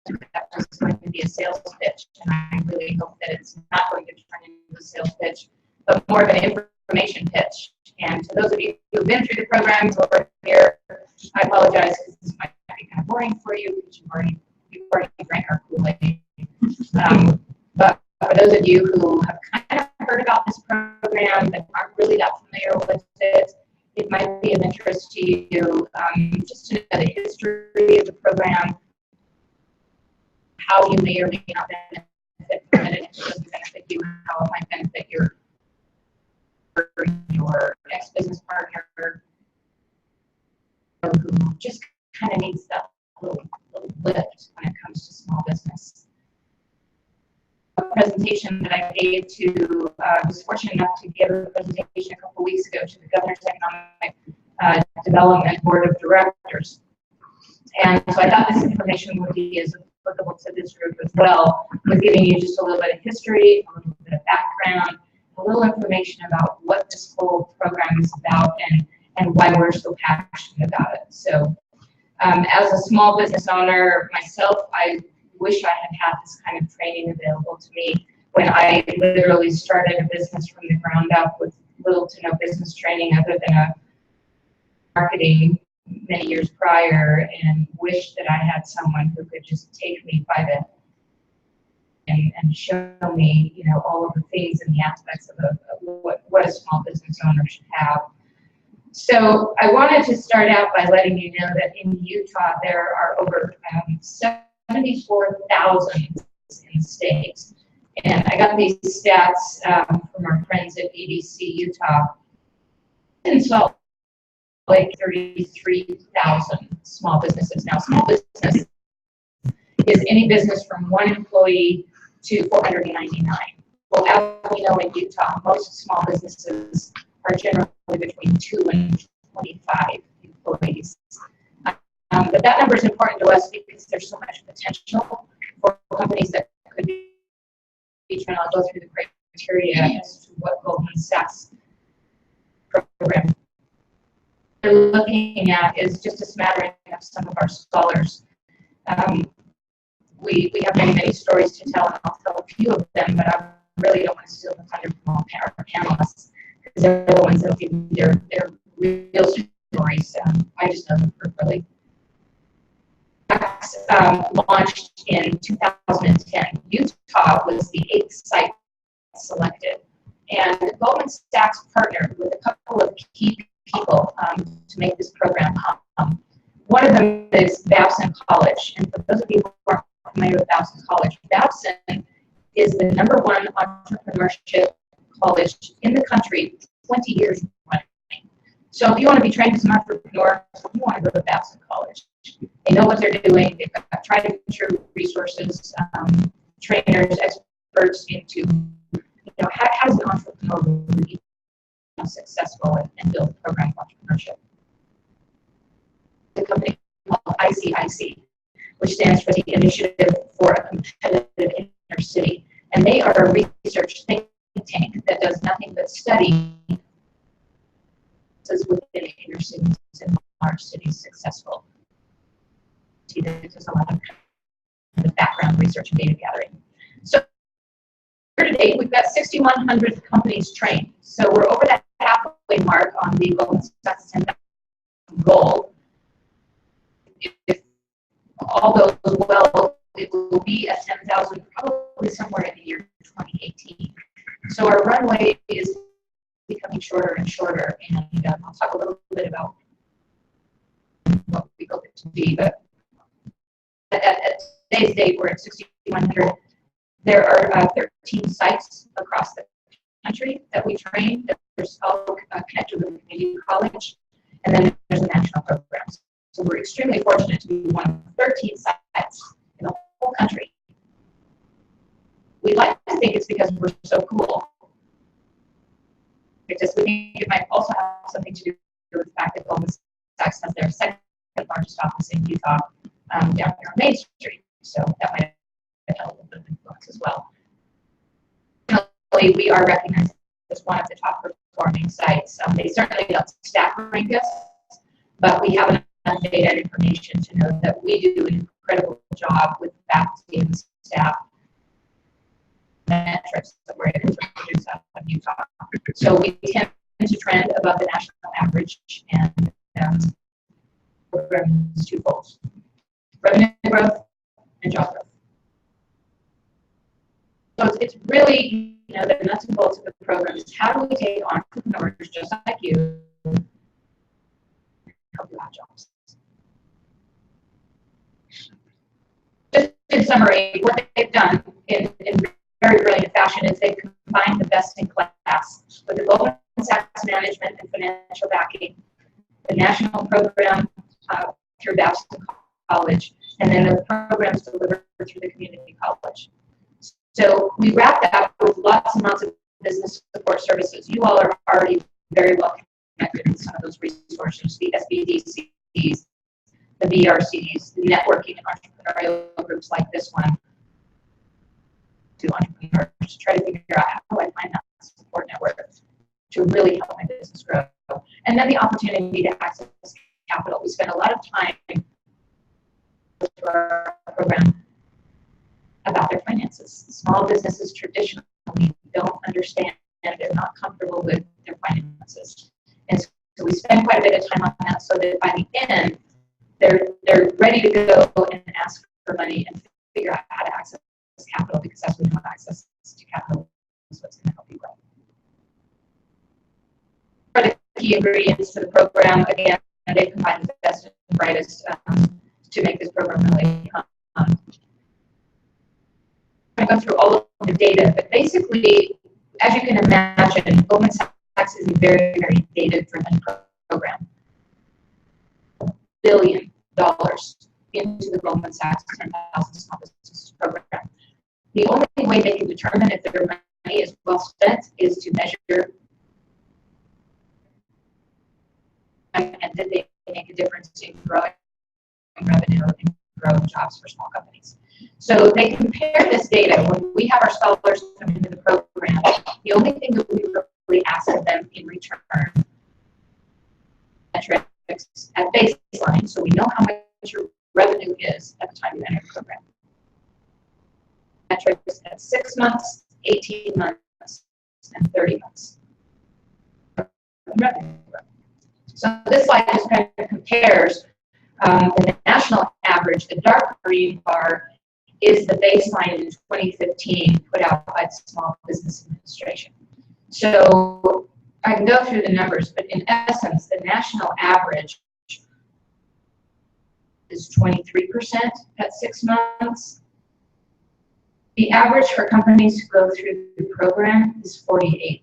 that is going to be a sales pitch, and I really hope that it's not going to turn into a sales pitch, but more of an information pitch. And to those of you who have been through the programs over here, I apologize because this might be kind of boring for you because you've already drank our Kool-Aid. But for those of you who have kind of heard about this program but aren't really that familiar with it, it might be of interest to you just to know the history of the program, how you may or may not benefit from it, and if it doesn't benefit you, how it might benefit your ex-business partner who just kind of needs that little lift when it comes to small business. A presentation that I gave to, was fortunate enough to give a presentation a couple weeks ago to the Governor's Economic Development Board of Directors. And so I thought this information would be as applicable to this group as well, with giving you just a little bit of history, a little bit of background, a little information about what this whole program is about and why we're so passionate about it. So as a small business owner myself, I wish I had this kind of training available to me when I literally started a business from the ground up with little to no business training other than a marketing many years prior, and wish that I had someone who could just take me by the and show me, you know, all of the things and the aspects of what a small business owner should have. So I wanted to start out by letting you know that in Utah there are over 74,000 in the state. And I got these stats from our friends at EDC Utah. In Salt Lake, 33,000 small businesses. Now, small business is any business from 1 employee to 499. Well, as we know in Utah, most small businesses are generally between 2 and 25 employees. But that number is important to us because there's so much potential for companies that could be trying to go through the criteria as to what Goldman Sachs program they're looking at is just a smattering of some of our scholars. We have many stories to tell, and I'll tell a few of them, but I really don't want to steal the thunder from our panelists because they're the ones that will give me their real stories. I just know them peripherally. Launched in 2010. Utah was the 8th site selected, and Goldman Sachs partnered with a couple of key people to make this program. One of them is Babson College, and for those of you who aren't familiar with Babson College, Babson is the #1 entrepreneurship college in the country, 20 years running. So if you want to be trained as an entrepreneur, you want to go to Babson College. They know what they're doing. They've got tried and true resources, trainers, experts into, you know, how does an entrepreneur really become successful and build a program of entrepreneurship. The company called ICIC, which stands for the Initiative for a Competitive Inner City, and they are a research think tank that does nothing but study within inner cities and large cities successful. There's a lot of background research and data gathering. So here today, we've got 6,100 companies trained. So we're over that halfway mark on the Goldman Sachs 10,000 goal. If all goes well, it will be at 10,000 probably somewhere in the year 2018. So our runway is becoming shorter and shorter, and I'll talk a little bit about what we hope it to be. But at today's date, we're at 6,100. There are 13 sites across the country that we train. There's all connected with the community college, and then there's a national program. So we're extremely fortunate to be one of 13 sites in the whole country. We like to think it's because we're so cool. Because we think it might also have something to do with the fact that Goldman Sachs has their second largest office in Utah, down here on Main Street. So that might have had a little bit of influence as well. We are recognized as one of the top performing sites. They certainly don't staff rank us, but we have enough data and information to know that we do an incredible job with faculty and staff metrics that we're able to produce out of Utah. So we tend to trend above the national average, and program is twofold: revenue growth and job growth. So it's really, the nuts and bolts of the program is how do we take entrepreneurs just like you and help you have jobs. Just in summary, what they've done in very brilliant fashion is they've combined the best in class with the Goldman Sachs management and financial backing, the national program through Babson College, and then the programs delivered through the community college. So we wrap that with lots and lots of business support services. You all are already very well connected with some of those resources, the SBDCs, the BRCs, the networking entrepreneurial groups like this one, to entrepreneurs to try to figure out how do I find that support network to really help my business grow. And then the opportunity to access capital. We spend a lot of time through our program about their finances. Small businesses traditionally don't understand, and they're not comfortable with their finances. And so we spend quite a bit of time on that so that by the end, they're ready to go and ask for money and figure out how to access capital, because as we know, access to capital is what's going to help you grow. For the key ingredients to the program, again, they combine the best and brightest to make this program really I'm going to go through all of the data, but basically, as you can imagine, Goldman Sachs is a very, very data-driven program. $1 billion into the Goldman Sachs 10,000 Small Businesses program. The only way they can determine if their money is well spent is to measure and that they make a difference in growing revenue and growing jobs for small companies. So they compare this data. When we have our scholars come into the program, the only thing that we really ask of them in return metrics at baseline, so we know how much your revenue is at the time you enter the program. Metrics at 6 months, 18 months, and 30 months. Revenue growth. So this slide just kind of compares the national average. The dark green bar is the baseline in 2015 put out by the Small Business Administration. So I can go through the numbers, but in essence, the national average is 23% at 6 months. The average for companies who go through the program is 48%.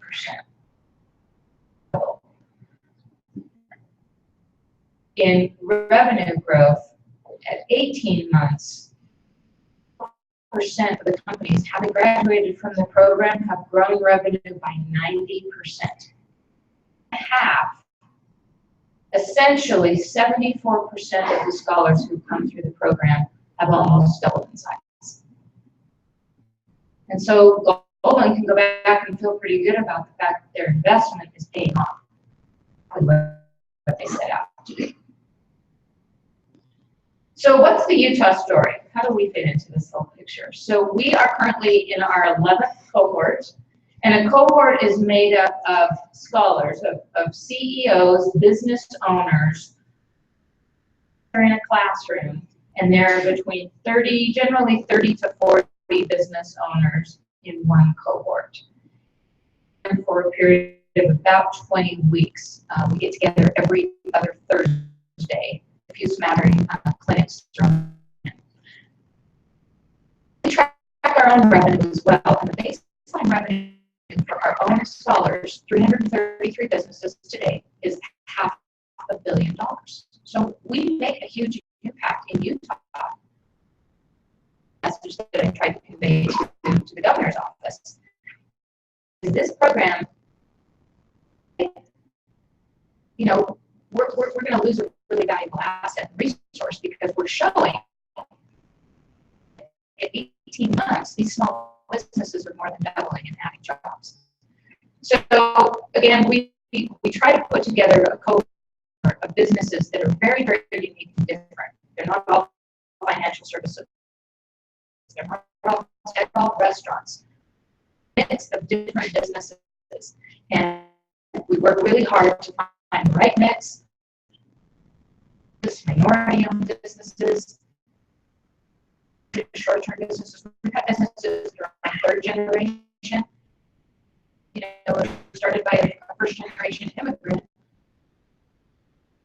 In revenue growth, at 18 months, 4% of the companies having graduated from the program have grown revenue by 90%. Half, essentially 74% of the scholars who come through the program have almost doubled in size. And so Goldman can go back and feel pretty good about the fact that their investment is paying off with what they set out to do. So what's the Utah story? How do we fit into this whole picture? So we are currently in our 11th cohort, and a cohort is made up of scholars, of CEOs, business owners. They're in a classroom, and there are between generally 30 to 40 business owners in one cohort. And for a period of about 20 weeks, we get together every other Thursday. A few smattering clinics thrown in. We track our own revenue as well, and the baseline revenue for our own scholars, 333 businesses today, is $500 million. So we make a huge impact in Utah. That's just what I tried to convey to the governor's office. This program, we're going to lose a really valuable asset and resource because we're showing at 18 months, these small businesses are more than doubling and adding jobs. So again, we try to put together a cohort of businesses that are very, very unique and different. They're not all financial services. They're all restaurants. It's of different businesses, and we work really hard to find the right mix. Minority-owned businesses, short-term businesses. We've had businesses that are third generation. You know, started by a first-generation immigrant,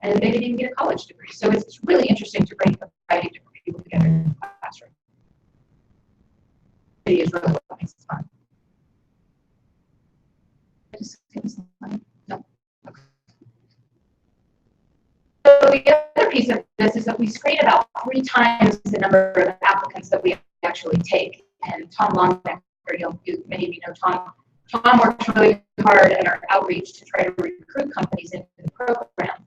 and they didn't even get a college degree. So it's really interesting to bring a variety of different people together in the classroom. It is really what makes it fun. No. Okay. So the other piece of this is that we screen about 3 times the number of applicants that we actually take. And Tom Longnecker, many of you know Tom. Tom works really hard in our outreach to try to recruit companies into the program.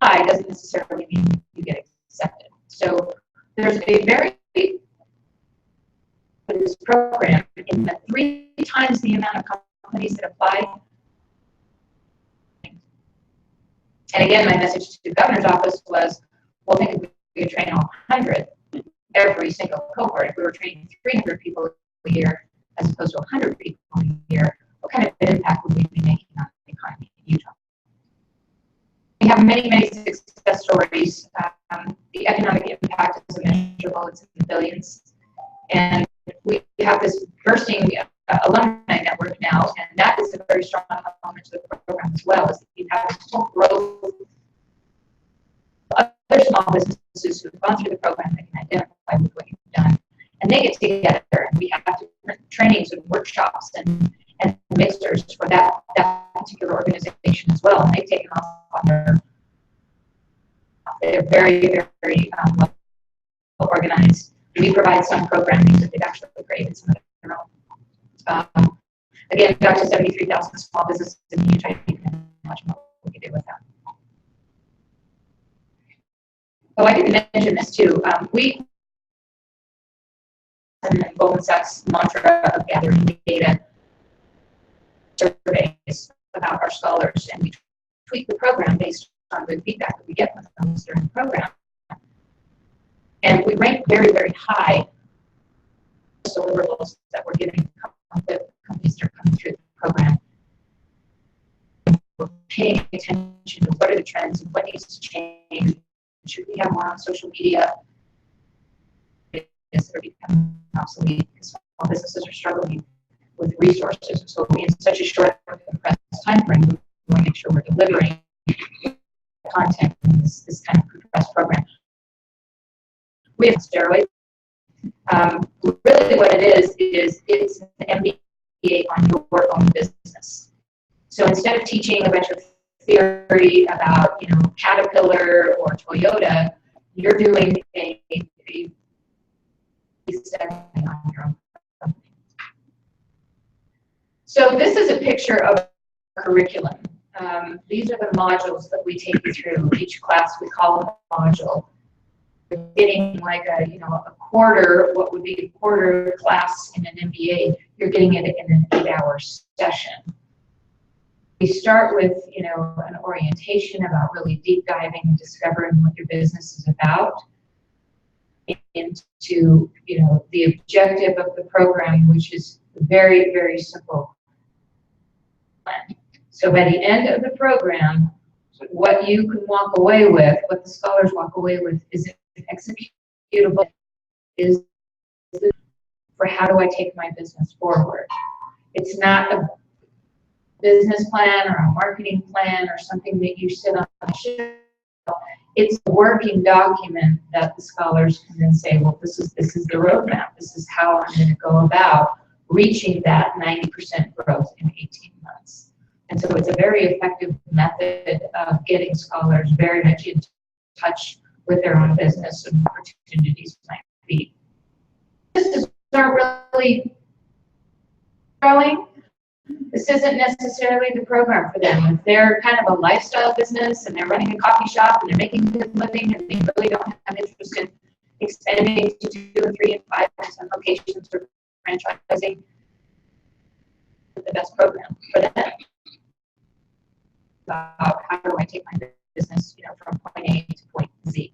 Doesn't necessarily mean you get accepted. So there's a very this program in the 3 times the amount of companies that apply. And again, my message to the governor's office was, well, think if we could train 100 every single cohort. If we were training 300 people a year as opposed to 100 people a year, what kind of impact would we be making on the economy in Utah? We have many, many success stories. The economic impact is immeasurable. It's in the billions. And we have this bursting alumni network now, and that is a very strong element to the program as well. Is that you have this whole growth of other small businesses who have gone through the program that can identify with what you've done, and they get together, and we have different trainings and workshops and mixers for that particular organization as well. And they've taken off on they're very, very well organized. We provide some programming that they've actually created some of their own. Again, got to 73,000 small businesses in Utah. You can much more we can do with that. Oh, I didn't mention this too. We and Goldman Sachs mantra of gathering data surveys about our scholars, and we tweak the program based on the feedback that we get from them during the program. And we rank very, very high deliverables that we're giving the companies that are coming through the program. We're paying attention to what are the trends and what needs to change. Should we have more on social media? Yes, they're becoming obsolete because small businesses are struggling with resources. So in such a short time frame, we want to make sure we're delivering content in this kind of compressed program. We have steroids. Really what it is it's an MBA on your own business. So instead of teaching a bunch of theory about, Caterpillar or Toyota, you're doing a study on your own company. So this is a picture of curriculum. These are the modules that we take you through. Each class we call a module. We're getting like a quarter, what would be a quarter class in an MBA, you're getting it in an 8-hour session. We start with, an orientation about really deep diving and discovering what your business is about, into, the objective of the program, which is very, very simple. So by the end of the program, what you can walk away with, what the scholars walk away with, is an executable, is for how do I take my business forward. It's not a business plan or a marketing plan or something that you sit on the shelf. It's a working document that the scholars can then say, well, this is the roadmap. This is how I'm going to go about reaching that 90% growth in 18 months. And so it's a very effective method of getting scholars very much in touch with their own business and opportunities might be. Businesses aren't really growing. This isn't necessarily the program for them. If they're kind of a lifestyle business and they're running a coffee shop and they're making a good living and they really don't have interest in expanding to 2 or 3 and 5 locations or franchising, the best program for them. About how do I take my business, from point A to point Z.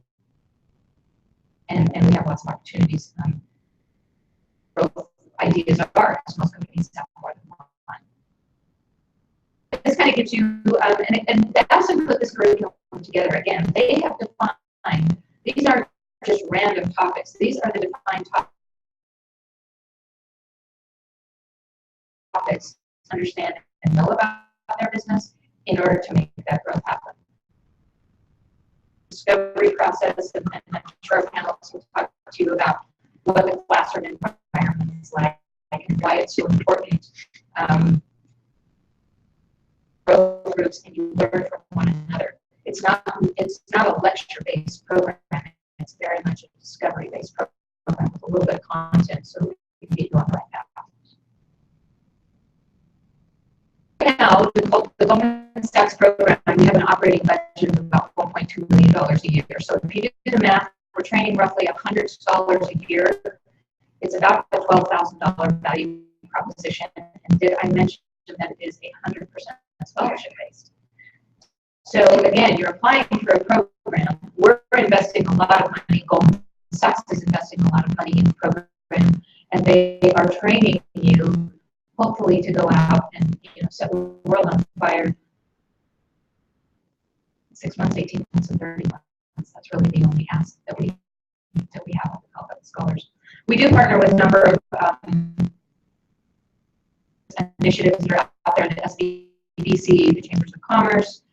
get you, and the ASM put this curriculum together again. They have defined, these aren't just random topics. These are the defined topics to understand and know about their business in order to make that growth happen. Discovery process, and I'm sure our panelists will talk to you about what the classroom environment is like and why it's so important. Growth groups, and you learn from one another. It's not a lecture-based program. It's very much a discovery-based program with a little bit of content, so we can get you on the right path. Now, the Goldman Sachs program, we have an operating budget of about $1.2 million a year. So if you do the math, we're training roughly 100 scholars a year. It's about a $12,000 value proposition. And did I mention that it is 100% scholarship based? So again, you're applying for a program. We're investing a lot of money. Goldman Sachs is investing a lot of money in the program, and they are training you, hopefully, to go out and set the world on fire. 6 months, 18 months, and 30 months. That's really the only ask that we have to help out the scholars. We do partner with a number of initiatives that are out there, the SBDC, the Chambers of Commerce,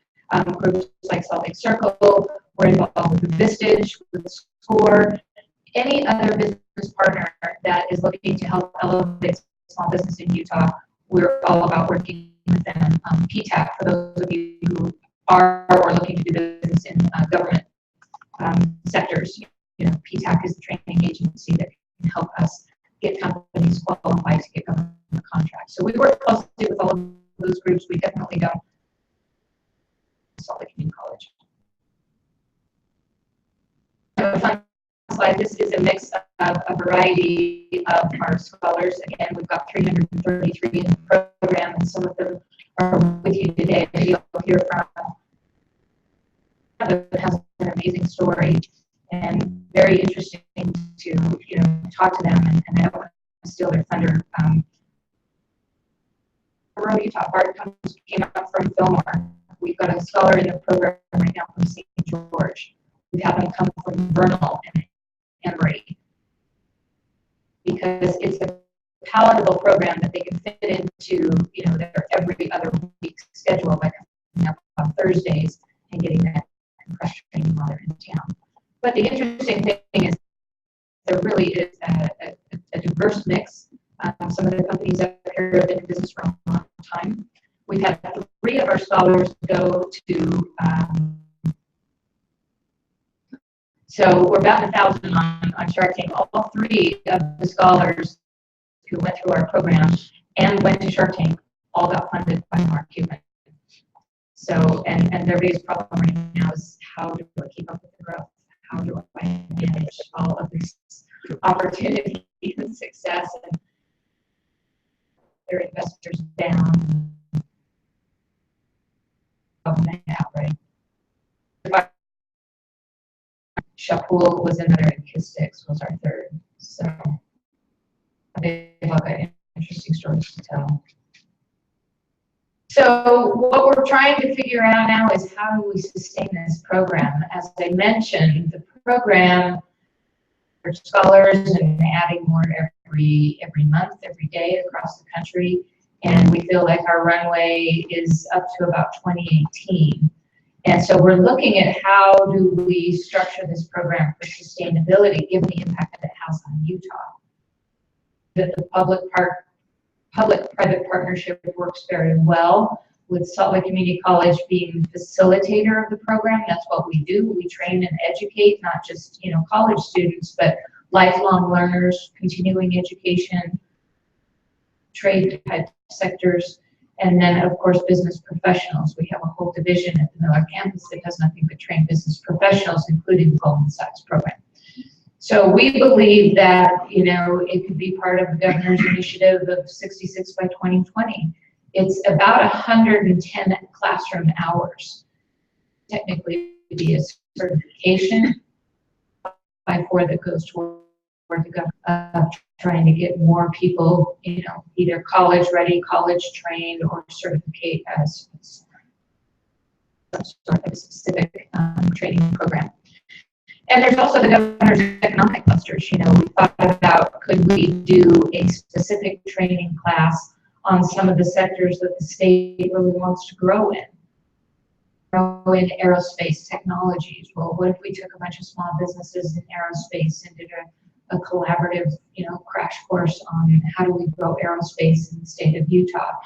groups like SLCircle. We're involved with the Vistage, with the SCORE, any other business partner that is looking to help elevate small business in Utah. We're all about working with them. PTAC, for those of you who are or looking to do business in government sectors, PTAC is the training agency that can help us get companies qualified to get government contracts. So we work closely with all of those groups. We definitely don't Salt Lake Community College. A fun slide. This is a mix of a variety of our scholars. Again, we've got 333 in the program, and some of them are with you today. You'll hear from that has an amazing story and very interesting to talk to them. And I don't want to steal their thunder. Utah. Bart came up from Fillmore. We've got a scholar in the program right now from St. George. We've had them come from Vernal and Emory, because it's a palatable program that they can fit into their every other week schedule by coming up on Thursdays and getting that compressed training while they're in town. But the interesting thing is there really is a diverse mix. Some of the companies up here have been in business for a long time. We've had 3 of our scholars go to, so we're about 1,000 on Shark Tank. All 3 of the scholars who went through our program and went to Shark Tank all got funded by Mark Cuban. So, and their biggest problem right now is, how do I keep up with the growth? How do I manage all of these opportunities and success, and their investors down? Right? Shapul was another, and Kistix was our 3rd. So they've all got interesting stories to tell. So what we're trying to figure out now is, how do we sustain this program? As I mentioned, the program for scholars and adding more every month, every day across the country. And we feel like our runway is up to about 2018. And so we're looking at, how do we structure this program for sustainability, given the impact that it has on Utah. That the public-private partnership works very well, with Salt Lake Community College being the facilitator of the program. That's what we do. We train and educate, not just college students, but lifelong learners, continuing education, trade type sectors, and then of course business professionals. We have a whole division at the Miller campus that does nothing but train business professionals, including the Goldman Sachs program. So we believe that it could be part of the governor's initiative of 66 by 2020. It's about 110 classroom hours. Technically, it would be a certification by 4 that goes toward the government, trying to get more people, either college ready, college trained, or sort of a specific training program. And there's also the governor's economic clusters. You know, we thought about, could we do a specific training class on some of the sectors that the state really wants to grow in? Grow in aerospace technologies. Well, what if we took a bunch of small businesses in aerospace and did a collaborative, you know, crash course on how do we grow aerospace in the state of Utah?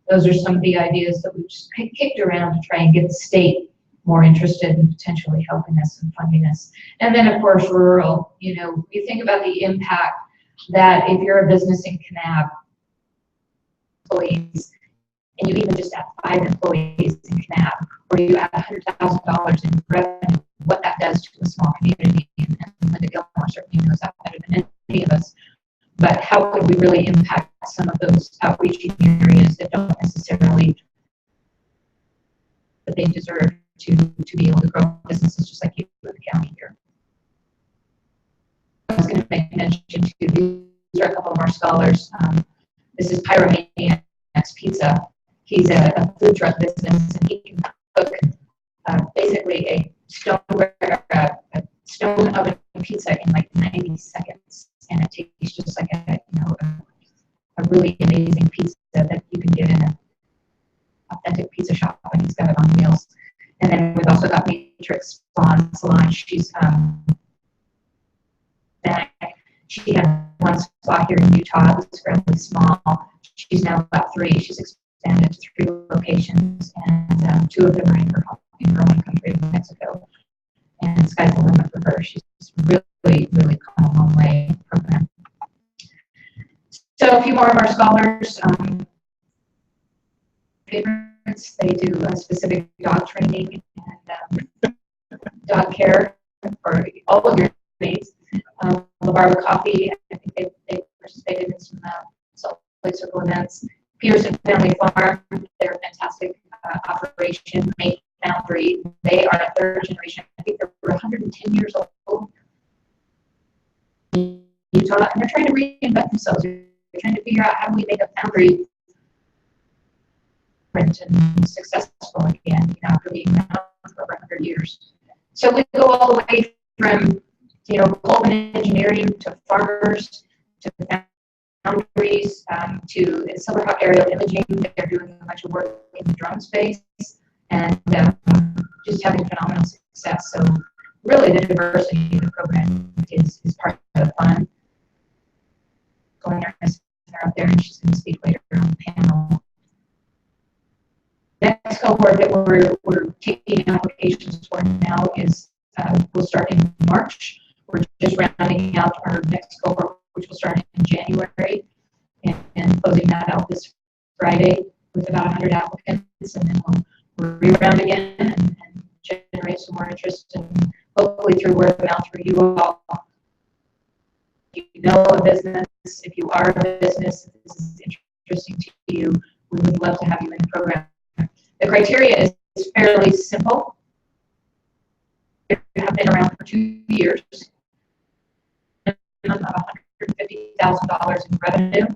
Those are some of the ideas that we've just kicked around to try and get the state more interested in potentially helping us and funding us. And then, of course, rural. You know, you think about the impact that if you're a business in Kanab, employees, and you even just have 5 employees in Kanab, or you add $100,000 in revenue, what that does to a small community. And Linda Gilmore certainly knows that better than any of us. But how could we really impact some of those outreaching areas that don't necessarily, that they deserve to be able to grow businesses just like you do in the county here. I was going to make mention to these are a couple of our scholars. This is Pyromaniac's Pizza. He's a food truck business, and he can cook basically a stone oven pizza in like 90 seconds, and it tastes just like a really amazing pizza that you can get in an authentic pizza shop, and he's got it on wheels. And then we've also got Matrix Salon. She's she had one spot here in Utah. It was fairly small. She's now got 3. She's expanded to 3 locations, and 2 of them are in her home country of Mexico. And sky's the limit for her. She's really, really come a long way in the program. So a few more of our scholars. Favorites, they do specific dog training and dog care for all of your needs. LaBarba Coffee, I think they participated in some SLCircle events. Peterson Family Farm, they're a fantastic operation. Make Foundry, they are a 3rd generation. I think they're 110 years old in Utah, and they're trying to reinvent themselves. They're trying to figure out how do we make a foundry and successful again, after being around for over 100 years. So we go all the way from, Goldman engineering to farmers to foundries to Silver Hawk aerial imaging. They're doing a bunch of work in the drone space and just having phenomenal success. So really, the diversity of the program is part of the fun. Going up there, and she's going to speak later on the panel. Next cohort that we're taking applications for now is will start in March. We're just rounding out our next cohort, which will start in January, and closing that out this Friday with about 100 applicants, and then we'll re-round again and generate some more interest, and hopefully through word of mouth for you all. If you know a business, if you are a business, if this is interesting to you, we would love to have you in the program. The criteria is fairly simple. You have been around for 2 years, minimum of $150,000 in revenue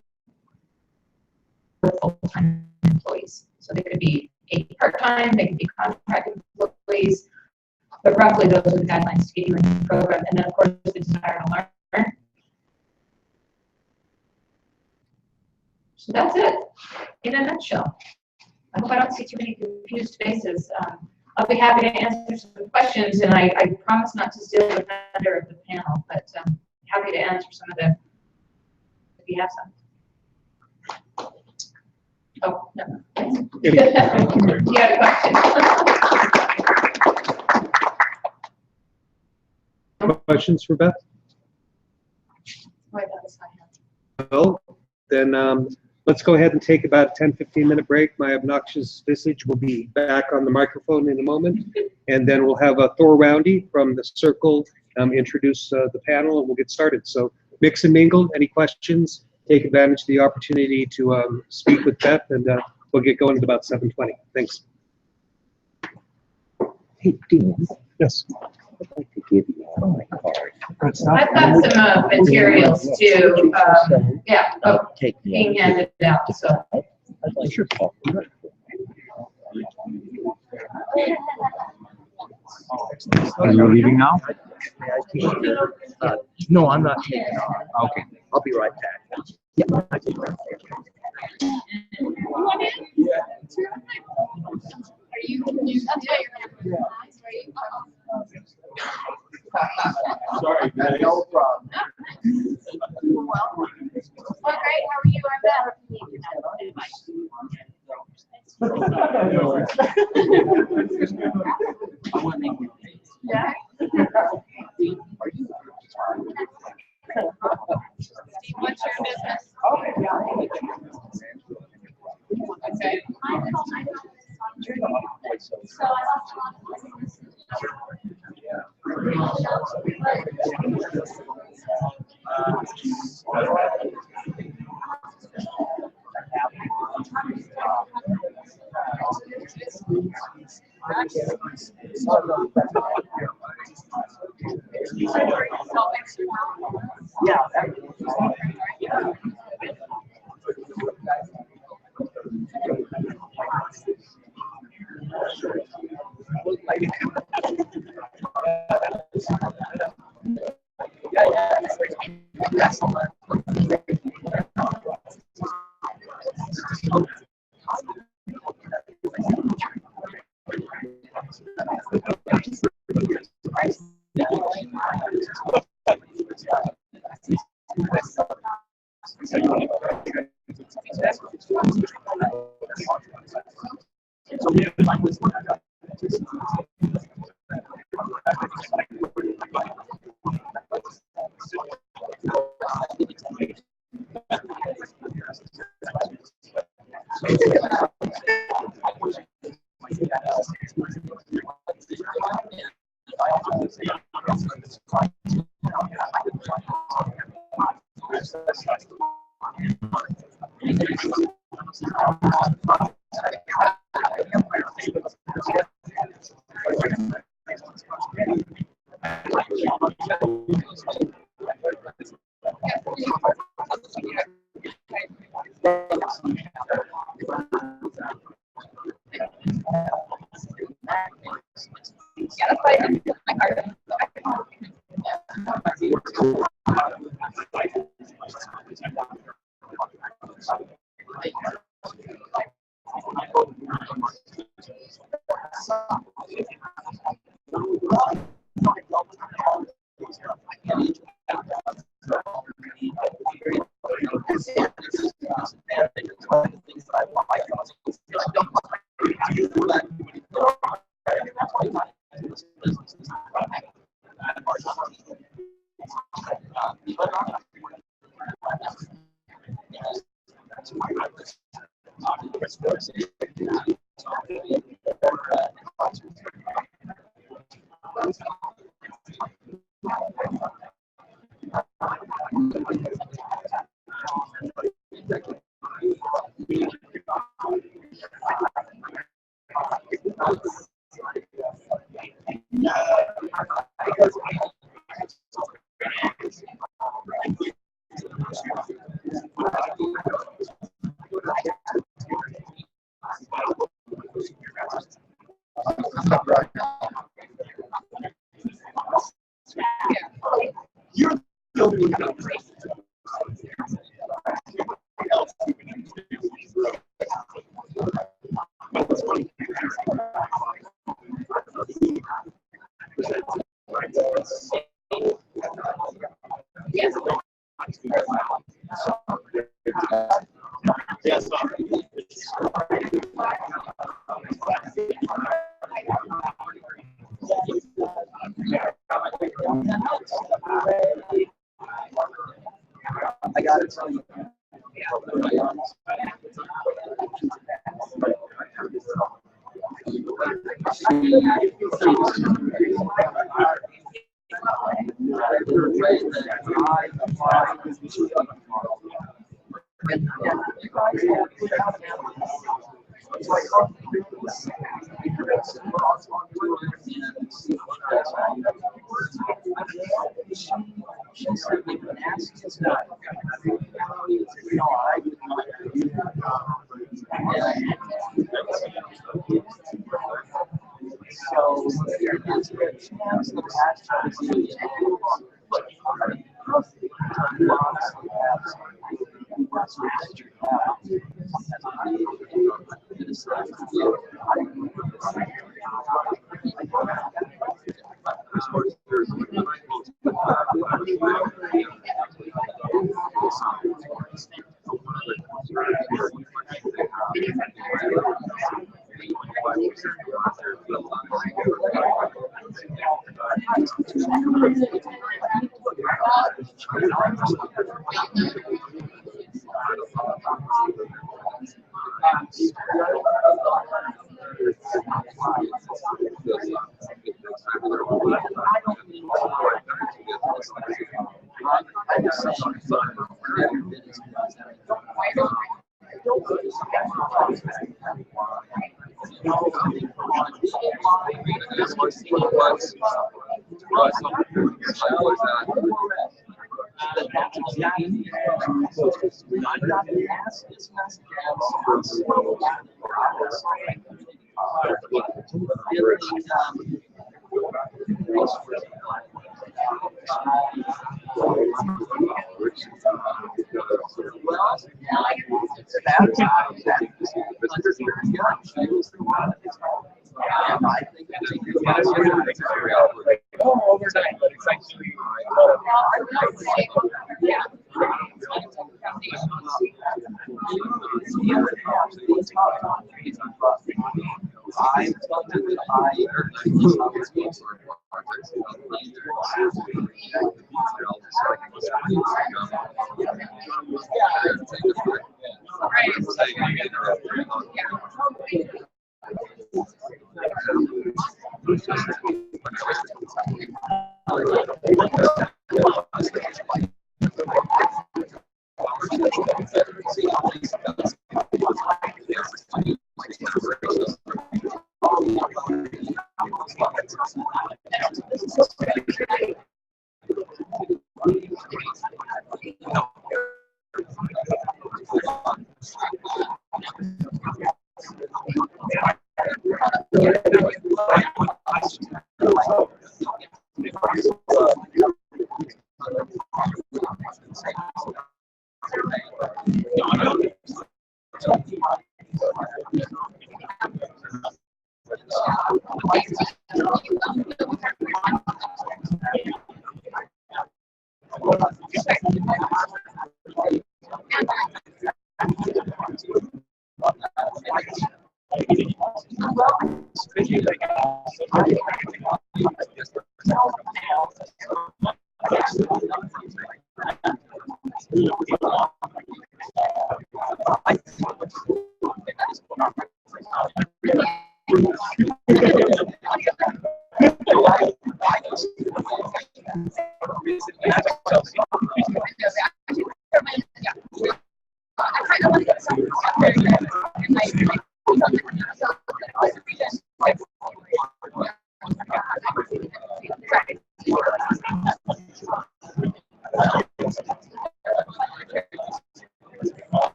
with full-time employees. So they could be 8 part-time, they could be contract employees, but roughly those are the guidelines to get you in the program. And then, of course, the desire to learn. So that's it in a nutshell. I hope I don't see too many confused faces. I'll be happy to answer some questions, and I promise not to steal the thunder of the panel, but happy to answer some of the, if you have some. Oh, no. You had a question. Questions for Beth? Well, then let's go ahead and take about a 10-15 minute break. My obnoxious visage will be back on the microphone in a moment, and then we'll have Thor Roundy from the Circle introduce the panel, and we'll get started. So mix and mingle. Any questions? Take advantage of the opportunity to speak with Beth, and we'll get going at about 7:20. Thanks. Hey, Dean. Yes. I'd like to give you my card. I've got some materials too. Yeah, Take being handed out. So I'd like to talk to you. Are you leaving now? No, I'm not taking off. Okay. I'll be right back. Yeah, I think right there. Are you? That's why you're Sorry, no problem. well, great. How are you? I'm better. Yeah. Steve, what's your business? Okay. So I lost a lot of business. I got to tell you.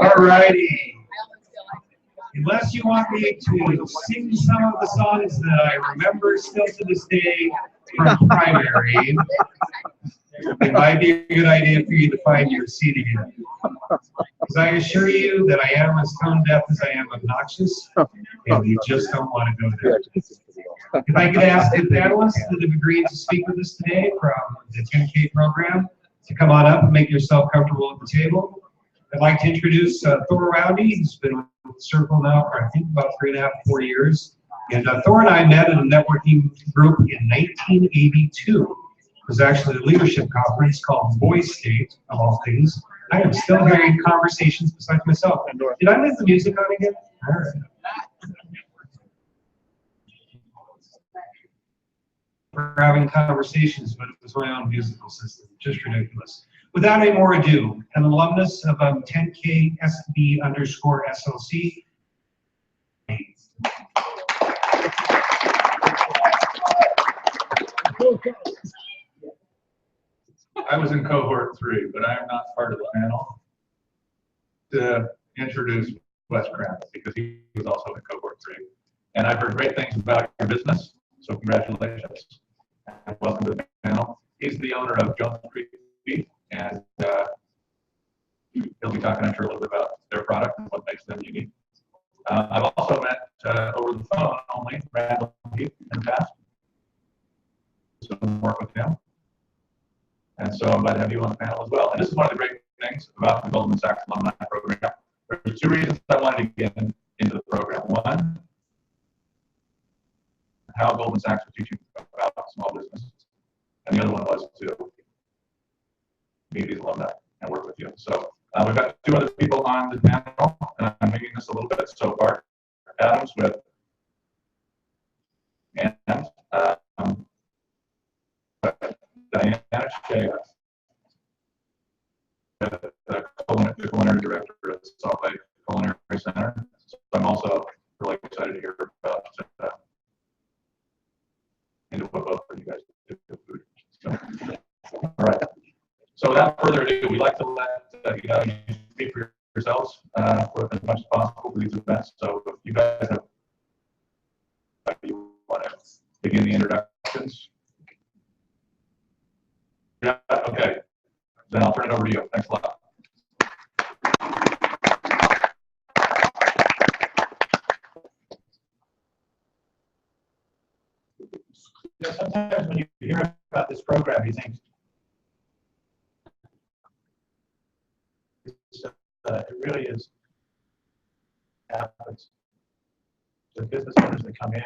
Alrighty. Unless you want me to sing some of the songs that I remember still to this day from primary, it might be a good idea for you to find your seat again. Because I assure you that I am as tone deaf as I am obnoxious, and you just don't want to go there. If I could ask the panelists that have agreed to speak with us today from the 10K program to come on up and make yourself comfortable at the table. I'd like to introduce Thor Roundy, who's been with the Circle now for I think about 3.5, 4 years. And Thor and I met at a networking group in 1982. It was actually a leadership conference called Voice State, of all things. I am still hearing conversations besides myself. Did I leave the music on again? All right. We're having conversations, but it was my own musical system. Just ridiculous. Without any more ado, an alumnus of 10K SB_SLC. I was in cohort 3, but I am not part of the panel to introduce Wes Kramp because he was also in cohort 3. And I've heard great things about your business, so congratulations and welcome to the panel. He's the owner of Jones Creek Beef, and he'll be talking, I'm sure, a little bit about their product and what makes them unique. I've also met over the phone only Randall Heath in the past, so work with him. And so I'm glad to have you on the panel as well. And this is one of the great things about the Goldman Sachs alumni program. There's 2 reasons I wanted to get into the program. One, how Goldman Sachs was teaching about small business. And the other one was to meet these alumni and work with you. So we've got 2 other people on the panel, and I'm winging this a little bit so far. Adams with and Diana Shea, the culinary director at Salt Lake Culinary Center. So I'm also really excited to hear about what both of you guys do with food. So, all right. So without further ado, we like to let you speak for yourselves for as much as possible for these events. So if you guys have, you want to begin the introductions. Yeah, okay. Then I'll turn it over to you. Thanks a lot. Sometimes when you hear about this program, you think it really is happens. The business owners that come in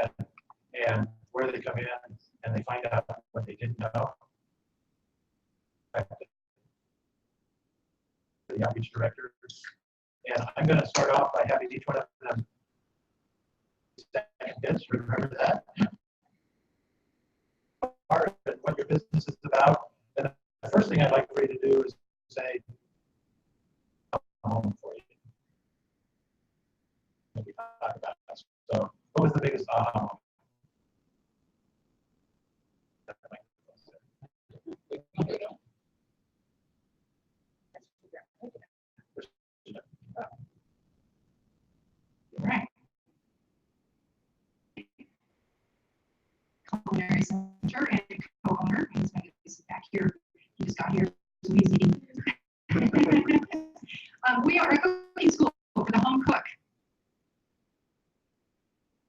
and where they come in and they find out what they didn't know. The outreach directors. And I'm going to start off by having each one of them remember that. Part of what your business is about. And the first thing I'd like for you to do is say, moment for you. Maybe talk about that. So, what was the biggest aha moment? Right. Culinary Center and co-owner. He's back here. He just got here. So he's eating. We are a cooking school for the home cook.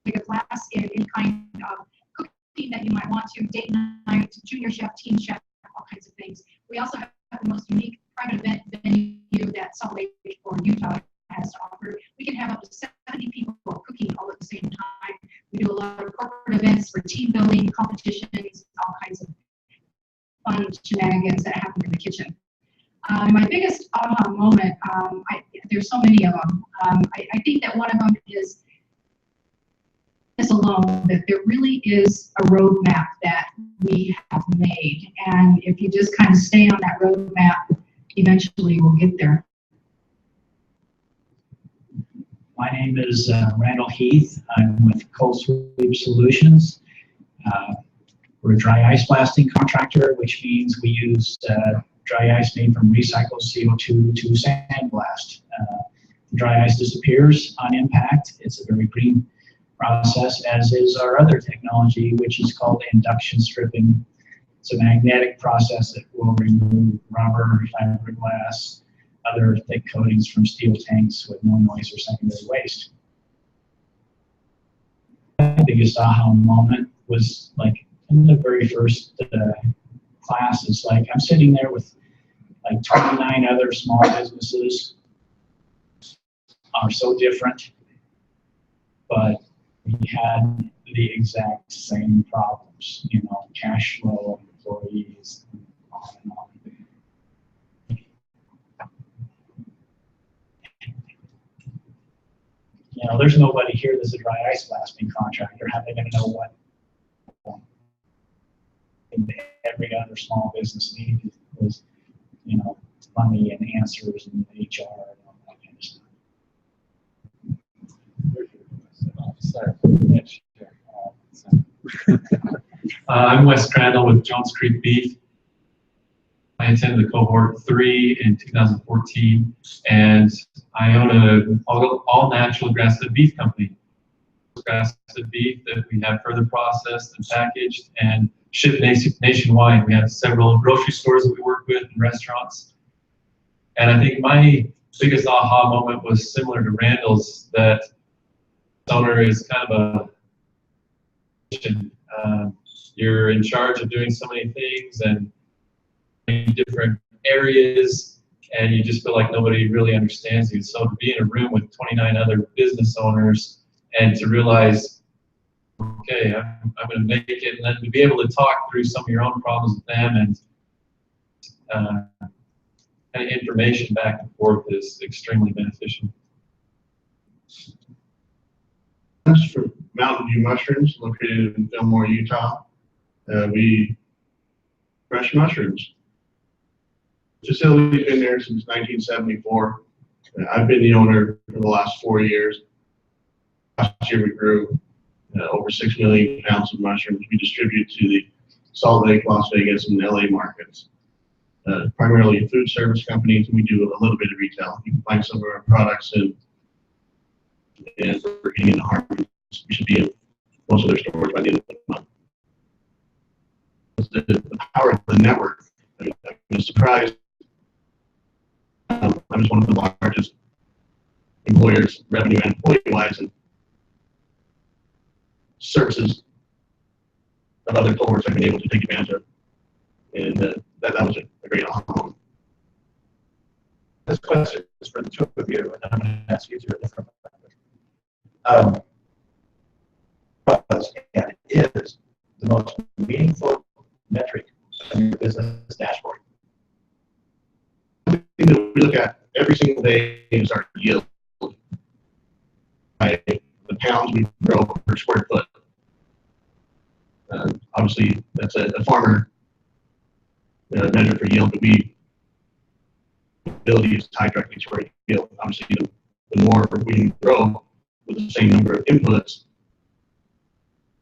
Take a class in any kind of cooking that you might want to, date night, junior chef, teen chef, all kinds of things. We also have the most unique private event venue that Salt Lake or Utah has to offer. We can have up to 70 people cooking all at the same time. We do a lot of corporate events for team building, competitions, all kinds of fun shenanigans that happen in the kitchen. My biggest aha moment, there's so many of them. I think that one of them is this alone, that there really is a roadmap that we have made. And if you just kind of stay on that roadmap, eventually we'll get there. My name is Randall Heath. I'm with Cold Sweep Solutions. We're a dry ice blasting contractor, which means we use dry ice made from recycled CO2 to sandblast. Dry ice disappears on impact. It's a very green process, as is our other technology, which is called induction stripping. It's a magnetic process that will remove rubber, fiberglass, other thick coatings from steel tanks with no noise or secondary waste. My biggest aha moment was like in the very first class. It's like I'm sitting there with like 29 other small businesses, are so different, but we had the exact same problems, you know, cash flow, employees, and on and on. You know, there's nobody here that's a dry ice blasting contractor. How are they going to know what every other small business needed was, you know, money and answers and HR and all that kind of stuff. I'm Wes Crandall with Jones Creek Beef. I attended the cohort 3 in 2014, and I own an all natural grass-fed beef company. Grass-fed beef that we have further processed and packaged and shipped nationwide. We have several grocery stores that we work with and restaurants. And I think my biggest aha moment was similar to Randall's, that owner is kind of a you're in charge of doing so many things and in different areas, and you just feel like nobody really understands you. So to be in a room with 29 other business owners and to realize, okay, I'm going to make it, and then to be able to talk through some of your own problems with them and kind of information back and forth is extremely beneficial. For Mountain View Mushrooms, located in Fillmore, Utah. We fresh mushrooms. The facility's been there since 1974. I've been the owner for the last 4 years. Last year we grew over 6 million pounds of mushrooms. We distribute to the Salt Lake, Las Vegas, and LA markets. Primarily food service companies, and we do a little bit of retail. You can find some of our products in Burger King and Harmon. We should be in most of their stores by the end of the month. The power of the network. I was surprised. I was one of the largest employers, revenue and employee-wise, and services of other cohorts I've been able to take advantage of. And that was a great aha. This question is for the two of you, and I'm going to ask you through a different was and is the most meaningful metric of your business dashboard? The thing that we look at every single day is our yield. By the pounds we grow per square foot. Obviously, that's a farmer measure for yield, but we profitability is tied directly to our yield. Obviously, the more we can grow with the same number of inputs,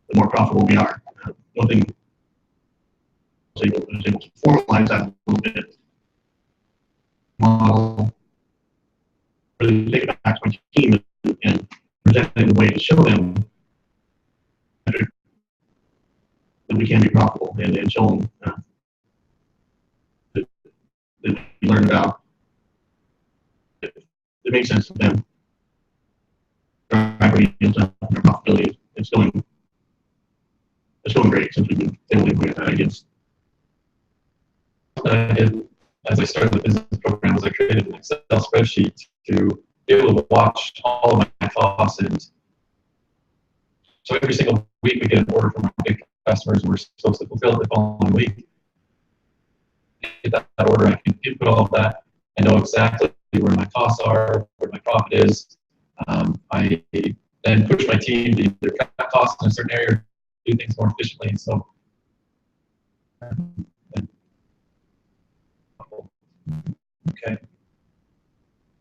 the more profitable we are. One thing I was able to formalize that a little bit. Model, really take it back to my team and present it in a way to show them that we can be profitable and show them that we learn about it makes sense to them. Drive our yields up and our profitability. It's going great since we've been able to implement that idea. I did, as I started the business program, was I created an Excel spreadsheet to be able to watch all of my costs. And so every single week we get an order from our big customers, and we're supposed to fulfill it the following week. Get that order, I can input all of that. I know exactly where my costs are, where my profit is. I then push my team to either cut costs in a certain area or do things more efficiently. And so, Okay.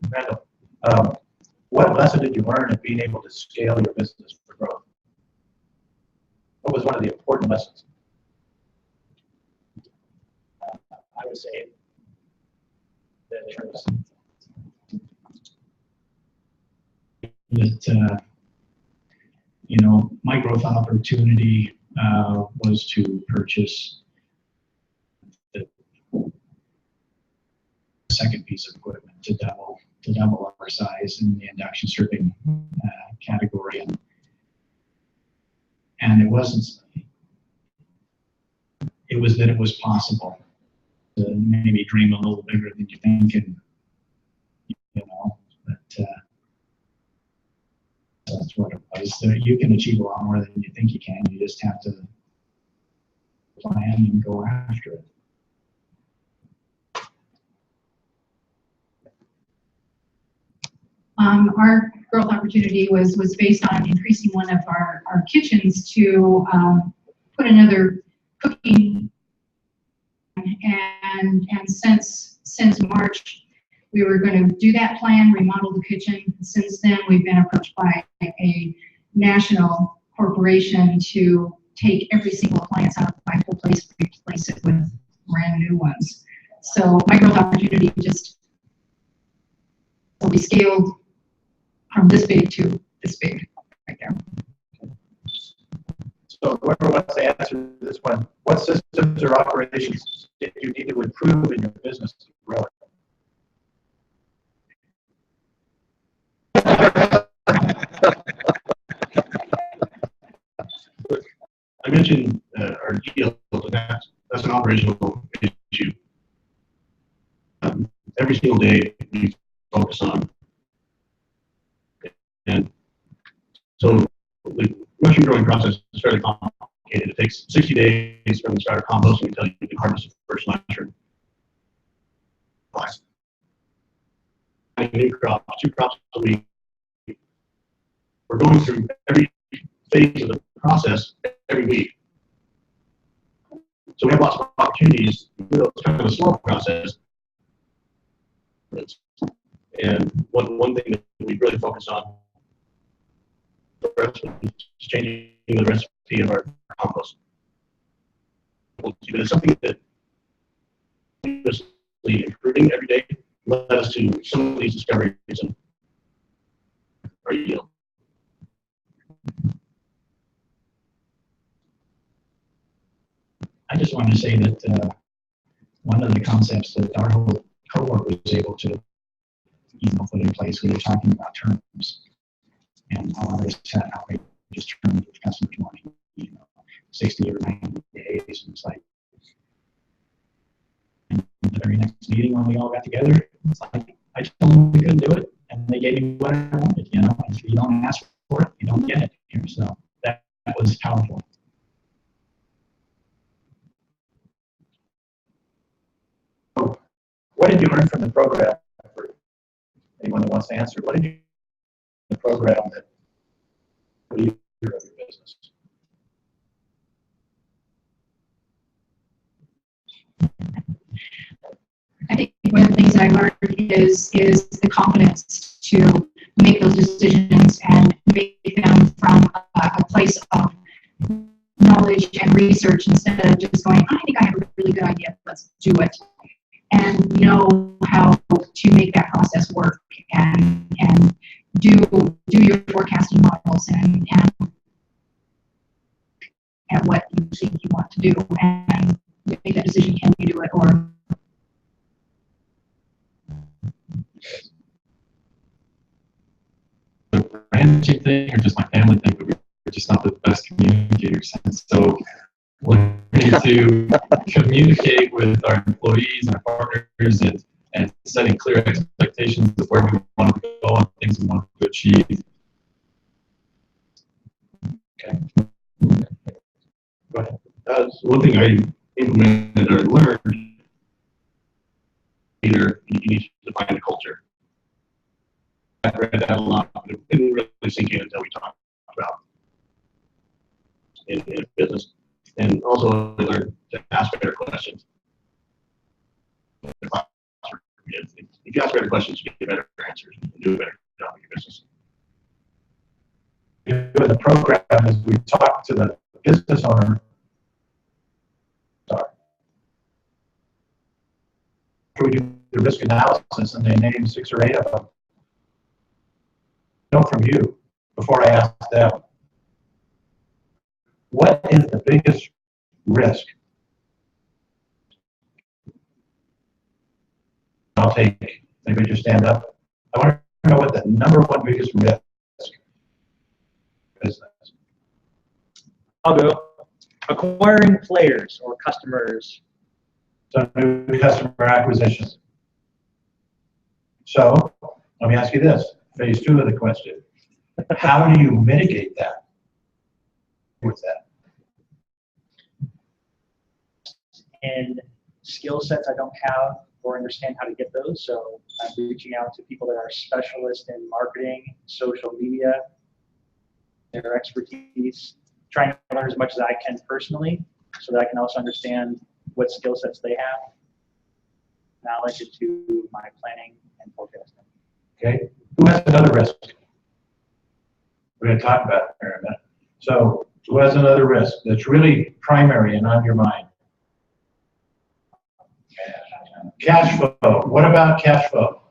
Randall, what lesson did you learn in being able to scale your business for growth? What was one of the important lessons? I would say that you know, my growth opportunity was to purchase the second piece of equipment to double our size in the induction stripping category, and it was that it was possible to maybe dream a little bigger than you think, and you know, but that's what it was. You can achieve a lot more than you think you can. You just have to plan and go after it. Our growth opportunity was based on increasing one of our kitchens to put another cooking, and since March we were going to do that plan, remodel the kitchen. Since then we've been approached by a national corporation to take every single appliance out of my whole place, replace it with brand new ones. So my growth opportunity just, so we scaled from this big to this big right there. So whoever wants to answer this one, what systems or operations did you need to improve in your business to grow it? I mentioned our yield, and that's an operational issue. Every single day we focus on, and so the mushroom growing process is fairly complicated. It takes 60 days from the start of composting until you can harvest the first mushroom. A new crop, 2 crops a week. We're going through every phase of the process every week. So we have lots of opportunities. It's kind of a slow process. And one thing that we really focus on is changing the recipe of our compost. But it's something that is improving every day, led us to some of these discoveries in our yield. I just wanted to say that one of the concepts that our whole cohort was able to, put in place, we were talking about terms and how others had outrageous terms with customers wanting, 60 or 90 days, and it's like, and the very next meeting when we all got together, it's like, I told them we couldn't do it, and they gave me what I wanted, and if you don't ask for it, you don't get it here, so that was powerful. What did you learn from the program? For anyone that wants to answer, what did you learn from the program that for you of your business? I think one of the things that I learned is the confidence to make those decisions and make them from a place of knowledge and research instead of just going, I think I have a really good idea, let's do it. And know how to make that process work and do your forecasting models and at what you think you want to do and make that decision, can you do it or Managing thing or just my family thing, but we're just not the best communicators. And so learning to communicate with our employees and our partners and setting clear expectations of where we want to go and things we want to achieve. Okay. Go ahead. So one thing I implemented or learned, either you need to define a culture. I read that a lot, but it didn't really sink in until we talked about in business. And also I learned to ask better questions. If you ask better questions, you get better answers and do a better job of your business. In the program, as we talk to the business owner, we do the risk analysis and they name 6 or 8 of them. Know from you before I ask them, what is the biggest risk? I'll take, anybody just stand up. I want to know what the #1 biggest risk is. I'll go. Acquiring players or customers. So new customer acquisition. So let me ask you this, phase 2 of the question. How do you mitigate that? What's that? And skill sets I don't have or understand how to get those. So I'm reaching out to people that are specialists in marketing, social media, their expertise, trying to learn as much as I can personally so that I can also understand what skill sets they have, knowledge into my planning and forecasting. Okay, who has another risk? We're going to talk about it in a minute. So who has another risk that's really primary and on your mind? Cash flow. What about cash flow?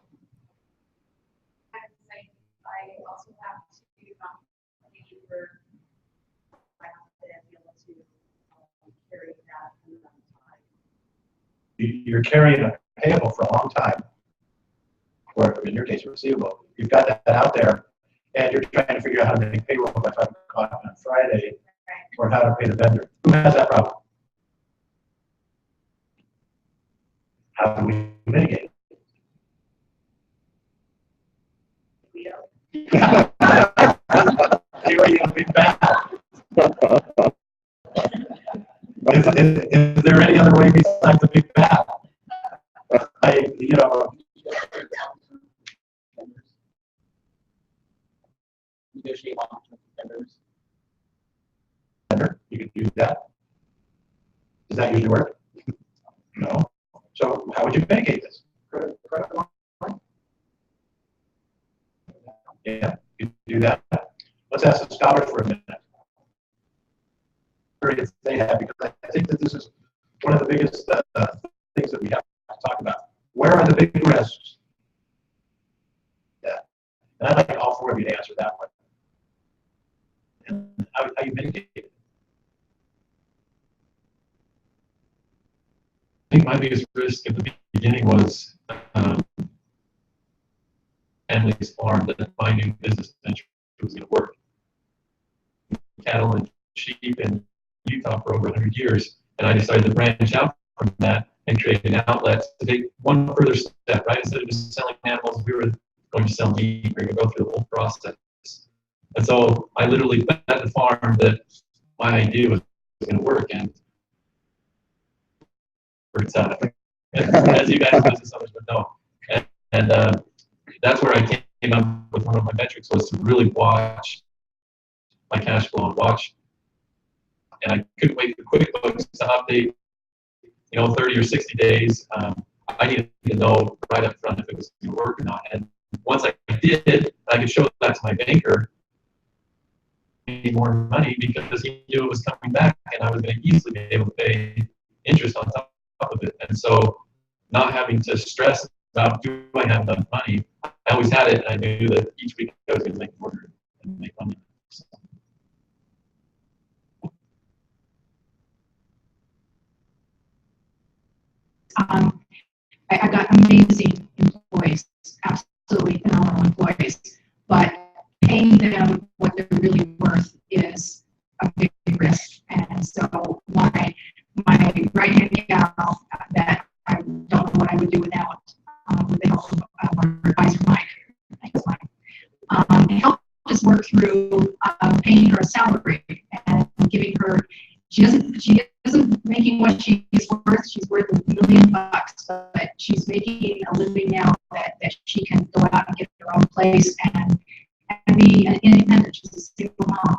I also have to pay for I have to be able to carry that amount of time. You're carrying a payable for a long time, or in your case, a receivable. You've got that out there, and you're trying to figure out how to make payroll by 5 o'clock on Friday, or how to pay the vendor. Who has that problem? How do we mitigate it? You're going to be bad. Is there any other way besides the big bad? Negotiate long-term vendors. You can do that. Does that usually work? No. So how would you mitigate this? Yeah, you can do that. Let's ask the scholars for a minute. They have, because I think that this is one of the biggest things that we have to talk about. Where are the big risks? Yeah, and I'd like all 4 of you to answer that one. And how you mitigate it. I think my biggest risk at the beginning was family's farm, that my new business venture was going to work. Cattle and sheep in Utah for over 100 years, and I decided to branch out from that and create an outlet to take one further step, right? Instead of just selling animals, we were going to sell meat, we were going to go through the whole process. And so I literally bet the farm that my idea was going to work, and works out. As you guys business owners would know. And that's where I came up with one of my metrics, was to really watch my cash flow and watch. And I couldn't wait for QuickBooks to update, 30 or 60 days. I needed to know right up front if it was going to work or not. And once I did, I could show that to my banker, need more money because he knew it was coming back, and I was going to easily be able to pay interest on top of it. And so, not having to stress about do I have enough money, I always had it, and I knew that each week I was going to make more and make money. So. I've got amazing employees, absolutely phenomenal employees, but paying them what they're really worth is a big risk. And so my right-hand gal that I don't know what I would do without, with the help of our advisor Mike, helped us work through paying her a salary and giving her. She isn't making what she's worth. She's worth $1 million, but she's making a living now that she can go out and get her own place and be an independent. She's a single mom,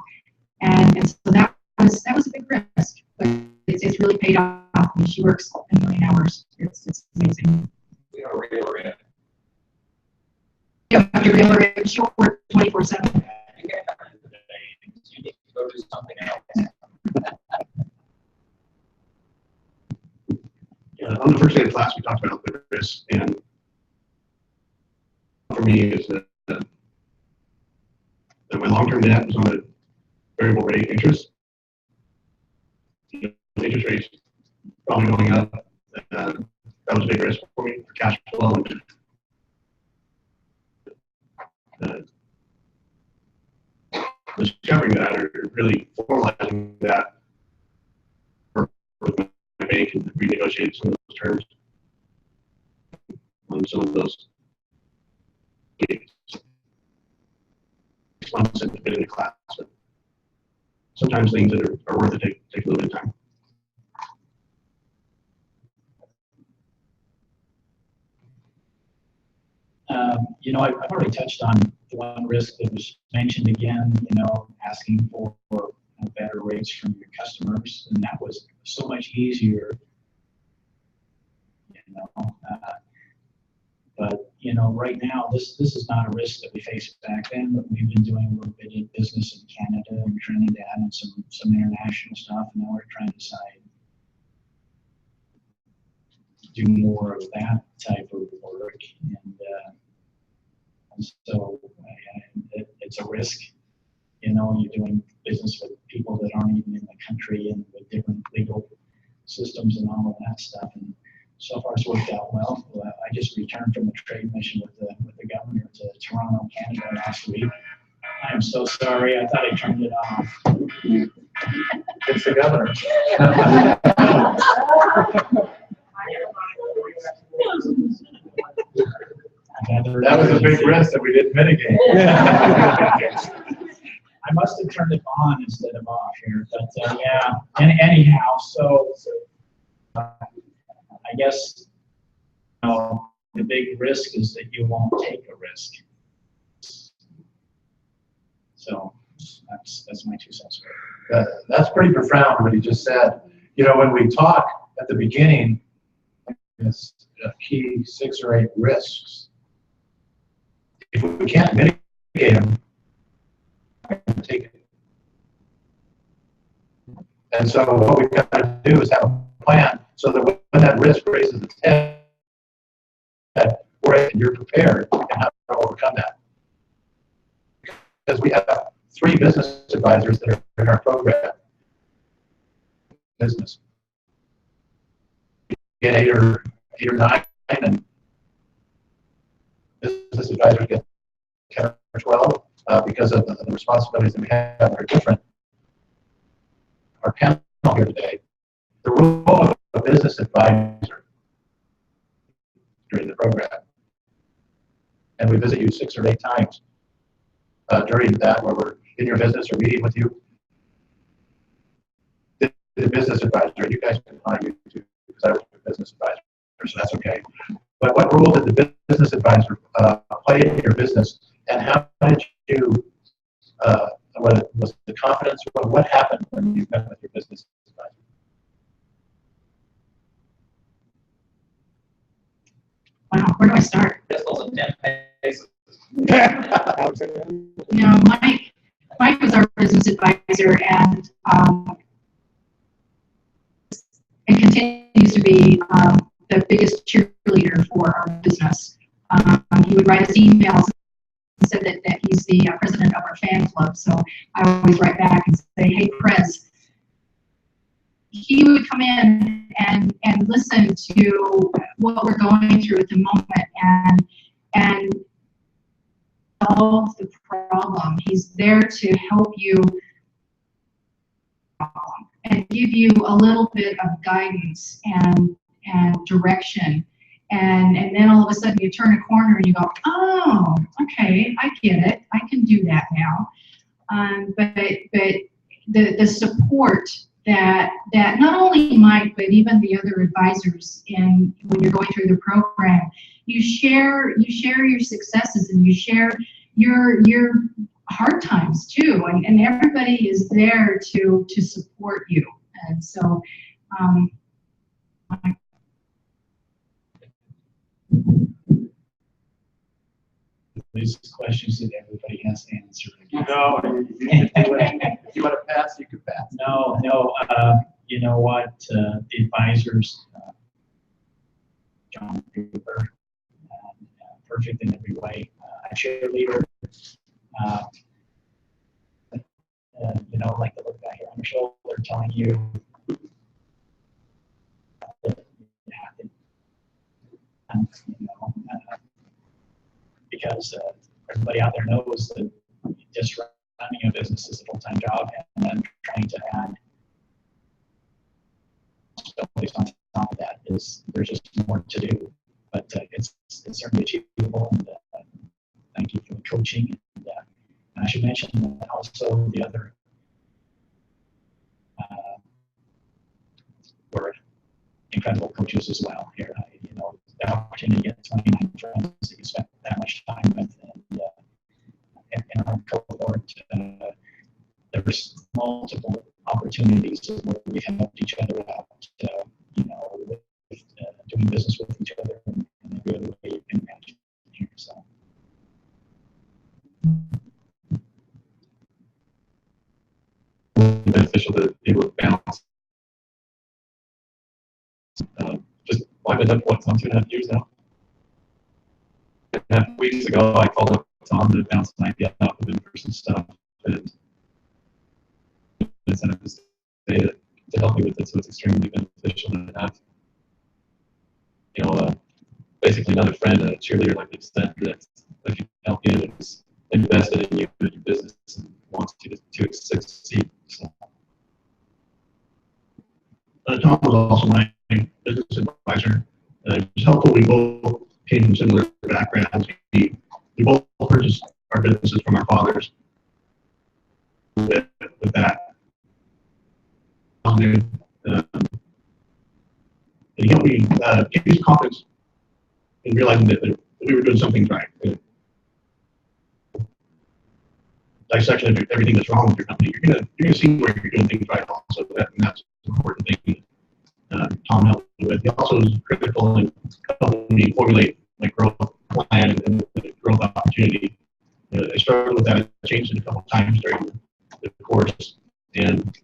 and so that was a big risk, but it's really paid off. I mean, she works 1 million hours. It's amazing. We have a regular in. Yeah, your regular rate. She'll work 24/7. You need to go do something else. On the first day of class, we talked about the risk, and for me is that my long-term debt was on a variable rate interest. Interest rates probably going up. That was a big risk for me for cash flow. And discovering that, or really formalizing that with my bank and renegotiated some of those terms on some of those 6 months since I've been in the class. But sometimes things that are worth it take a little bit of time. You know, I've already touched on the one risk that was mentioned again, you know, asking for better rates from your customers, and that was so much easier, you know. But, you know, right now, this is not a risk that we faced back then, but we've been doing a little bit of business in Canada and Trinidad and some international stuff, and now we're trying to decide to do more of that type of work. And so it's a risk. You know, you're doing business with people that aren't even in the country and with different legal systems and all of that stuff. And so far it's worked out well. I just returned from a trade mission with the governor to Toronto, Canada last week. I am so sorry. I thought I turned it off. It's the governor. That was a big risk that we didn't mitigate. I must have turned it on instead of off here, but yeah. And anyhow, so I guess, you know, the big risk is that you won't take a risk. So that's my 2 cents. That's pretty profound what he just said. You know, when we talk at the beginning, it's a key 6 or 8 risks. If we can't mitigate them, we're going to take it. And so what we've got to do is have a plan so that when that risk raises its head, you're prepared and how to overcome that. Because we have 3 business advisors that are in our program. Business. Get 8 or 9, and business advisors get 10 or 12 because of the responsibilities that we have that are different. Our panel here today, the role of a business advisor during the program, and we visit you 6 or 8 times during that, where we're in your business or meeting with you. The business advisor, you guys can find you too, because I was a business advisor, so that's okay. But what role did the business advisor play in your business, and how did you, whether was the confidence, or what happened when you met with your business advisor? Wow, where do I start? Pistols and 10 paces. You know, Mike was our business advisor and continues to be the biggest cheerleader for our business. He would write us emails and said that he's the president of our fan club. So I always write back and say, hey, Prez. He would come in and listen to what we're going through at the moment and solve the problem. He's there to help you and give you a little bit of guidance and direction. And then all of a sudden you turn a corner and you go, oh, okay, I get it. I can do that now. But the support that not only Mike, but even the other advisors when you're going through the program, you share your successes and you share your hard times too, and everybody is there to support you. And so these questions that everybody has to answer. No, if you want to pass, you can pass. No, you know what, the advisors, John Cooper, perfect in every way, a cheerleader, you know, like the little guy here on your shoulder telling you that you have to, you know, because everybody out there knows that just running a business is a full-time job, and then trying to add based on top of that is there's just more to do, but it's certainly achievable. And thank you for the coaching. And I should mention that also the other word, incredible coaches as well. Here, you know, the opportunity to get 29 friends that you spent that much time with, and in our cohort, there's multiple opportunities where we helped each other out, you know, with doing business with each other in a good way you can imagine here. So. Beneficial to be able to balance. Just I've been up for 2.5 years now. 2.5 weeks ago, I called up Tom to bounce an idea off of him for some stuff, and incentive to help me with it, so it's extremely beneficial to have, you know, basically another friend, a cheerleader like this, that can help you and is invested in you and your business and wants you to succeed. So. Tom was also my business advisor. It was helpful. We both came from similar backgrounds. We both purchased our businesses from our fathers. With that, he helped me give me confidence in realizing that we were doing something right. Dissection of everything that's wrong with your company, you're gonna see where you're doing things right also, and that's an important thing. Tom helped me with. He also was critical in helping me formulate my growth plan and the growth opportunity. I struggled with that. I changed it a couple of times during the course, and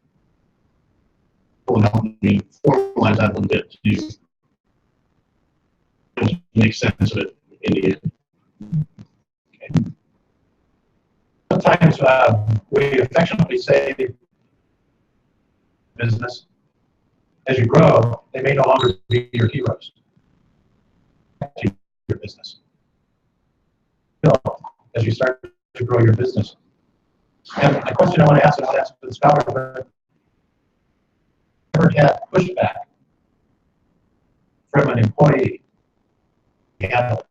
helped me formalize that a little bit to make sense of it in the end. Okay. Sometimes we affectionately say business, as you grow, they may no longer be your heroes to your business. As you start to grow your business. And a question I want to ask, and I'll ask the scholar, but ever had pushback from an employee handle?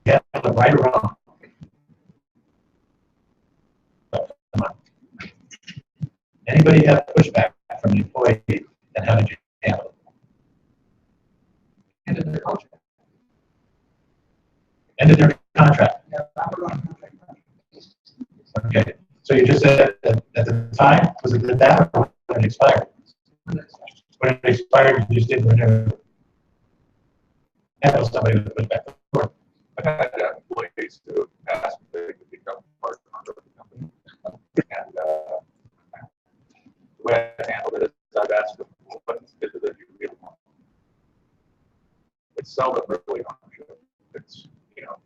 Yeah, right or wrong? Come on. Anybody have pushback from an employee, and how did you handle it? Ended their contract. Ended their contract. Okay, so you just said that at the time, was it that or when it expired? when it expired, you just didn't renew. That was somebody that put back the door. I've had employees who asked if they could become part of the company. And the way I handled it is I've asked them, well, what is it that you really want? It's seldom really ownership. It's, you know,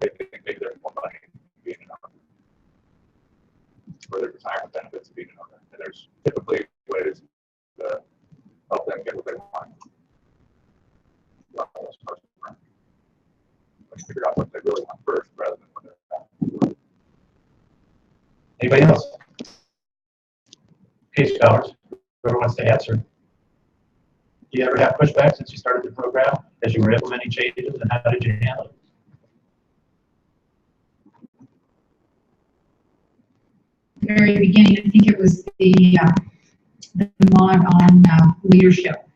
they think maybe there's more money in being an owner, or their retirement benefits of being an owner. And there's typically ways to help them get what they want. Let's figure out what they really want first rather than what they're. Anybody else? Okay, scholars, whoever wants to answer. Do you ever have pushback since you started the program as you were implementing changes, and how did you handle it? The very beginning, I think it was the mod on leadership.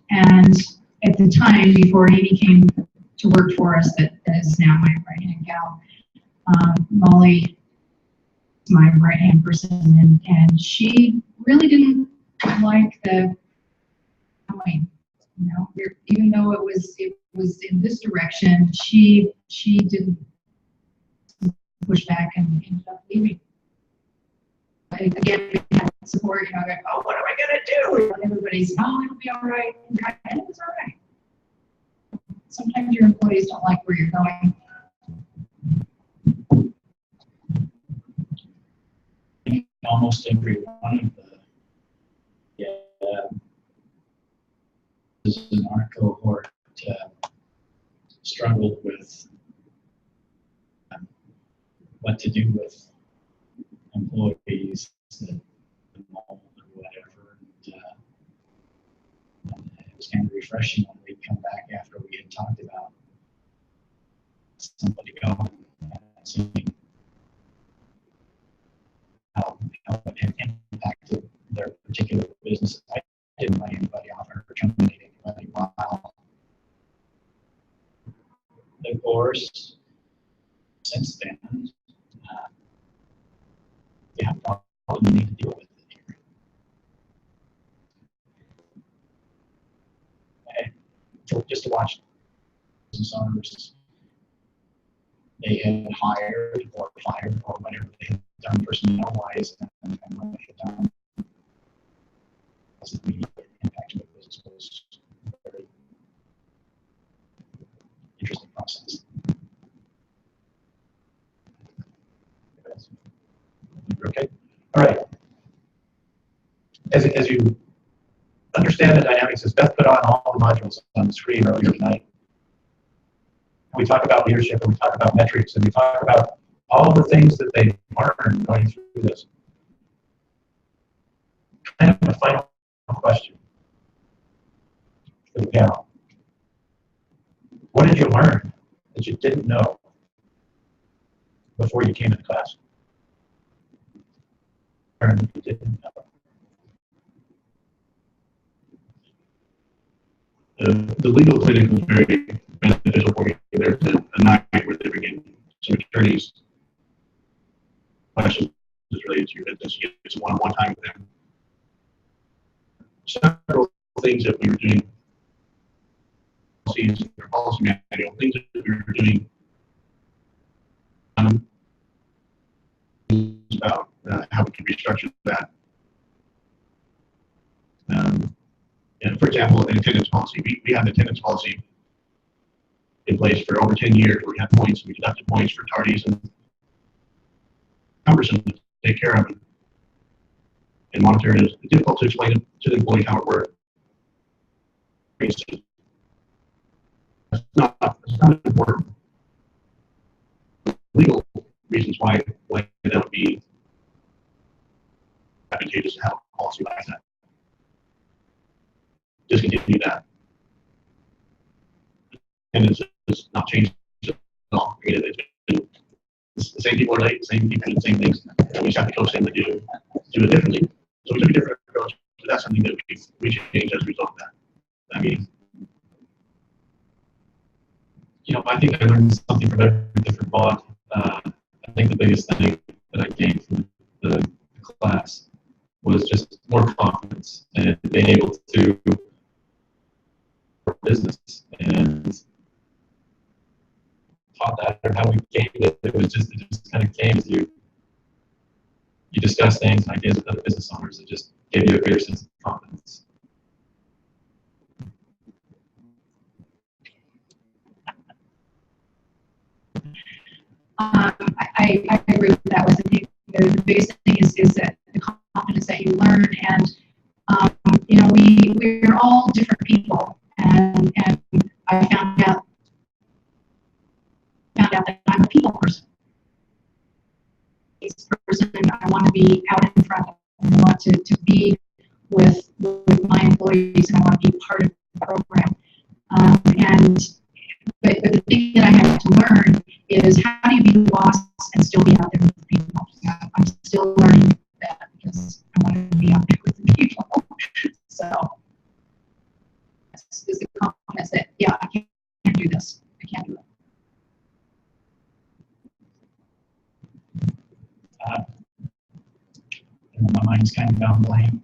And at the time, before Amy came to work for us, that is now my right-hand gal, Molly, my right-hand person, and she really didn't like the going, you know, even though it was in this direction, she didn't push back and ended up leaving. But again, we had support, you know, like, oh, what am I gonna do? And everybody's, oh, it'll be all right. And it was all right. Sometimes your employees don't like where you're going. I think almost every one of the in our cohort struggled with what to do with employees that or whatever. And it was kind of refreshing when we'd come back after we had talked about somebody going and seeing how it had impacted their particular business. I didn't lay anybody off or terminate anybody while the course since then, you have all you need to deal with it here. And so just to watch business owners, they had hired or fired or whatever they had done personnel wise, and what they had done was the immediate impact to the business was a very interesting process. Okay. All right. As you understand the dynamics, as Beth put on all the modules on the screen earlier tonight, we talk about leadership, and we talk about metrics, and we talk about all the things that they learned going through this. Kind of a final question for the panel. What did you learn that you didn't know before you came into class? Learn that you didn't know. The legal clinic was very beneficial for you. There's a night where they begin some attorneys' questions related to your business. You get some one-on-one time with them. Several things that we were doing, policy manual, things that we were doing about how we could restructure that. And for example, an attendance policy. We had an attendance policy in place for over 10 years. We had points, we deducted points for tardies and cumbersome to take care of and monitor it. It's difficult to explain to the employees how it worked. It's not important. Legal reasons why that would be advantageous to have a policy like that. Discontinue that. And it's not changed at all. It's the same people are late, same people, the same things. And we just have to coach them to do it differently. So we took a different approach. So that's something that we changed as a result of that meeting. You know, I think I learned something from every different mod. I think the biggest thing that I gained from the class was just more confidence and being able to business and taught that or how we gained it. It just kind of came as you discuss things and ideas with other business owners. It just gave you a greater sense of confidence. I agree with that. I think the biggest thing is that the confidence that you learn, and you know, we're all different people, and I found out that I'm a people person. I want to be out in front. I want to be with my employees, and I want to be part of the program. But the thing that I had to learn is, how do you be the boss and still be out there with the people? I'm still learning that, because I want to be out there with the people. So it's the confidence that, yeah, I can't do this. I can't do it. My mind's kind of gone blank.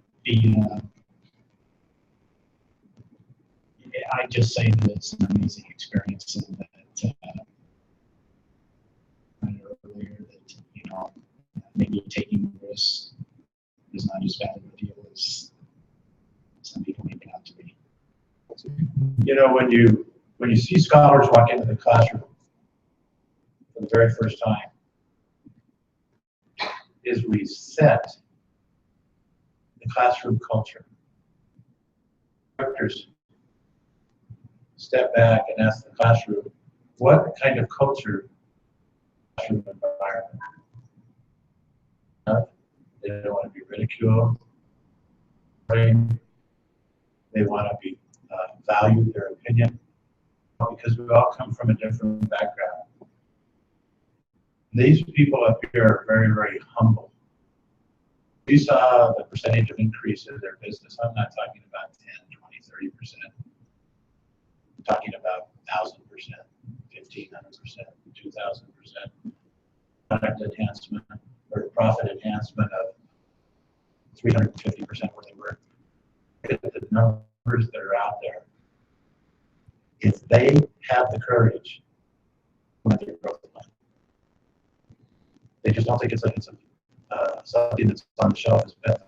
I just say that it's an amazing experience, and that I mentioned earlier that, you know, maybe taking risks is not as bad of a deal as some people make it out to be. You know, when you see scholars walk into the classroom for the very first time, is we set the classroom culture. Instructors step back and ask the classroom, what kind of culture, classroom environment? They don't want to be ridiculed. They want to be valued, their opinion, because we all come from a different background. These people up here are very, very humble. We saw the percentage of increase in their business. I'm not talking about 10, 20, 30%. I'm talking about 1,000%, 1,500%, 2,000%. Product enhancement or profit enhancement of 350% where they were. Look at the numbers that are out there. If they have the courage to their growth plan, they just don't think it's something that's on the shelf is bad.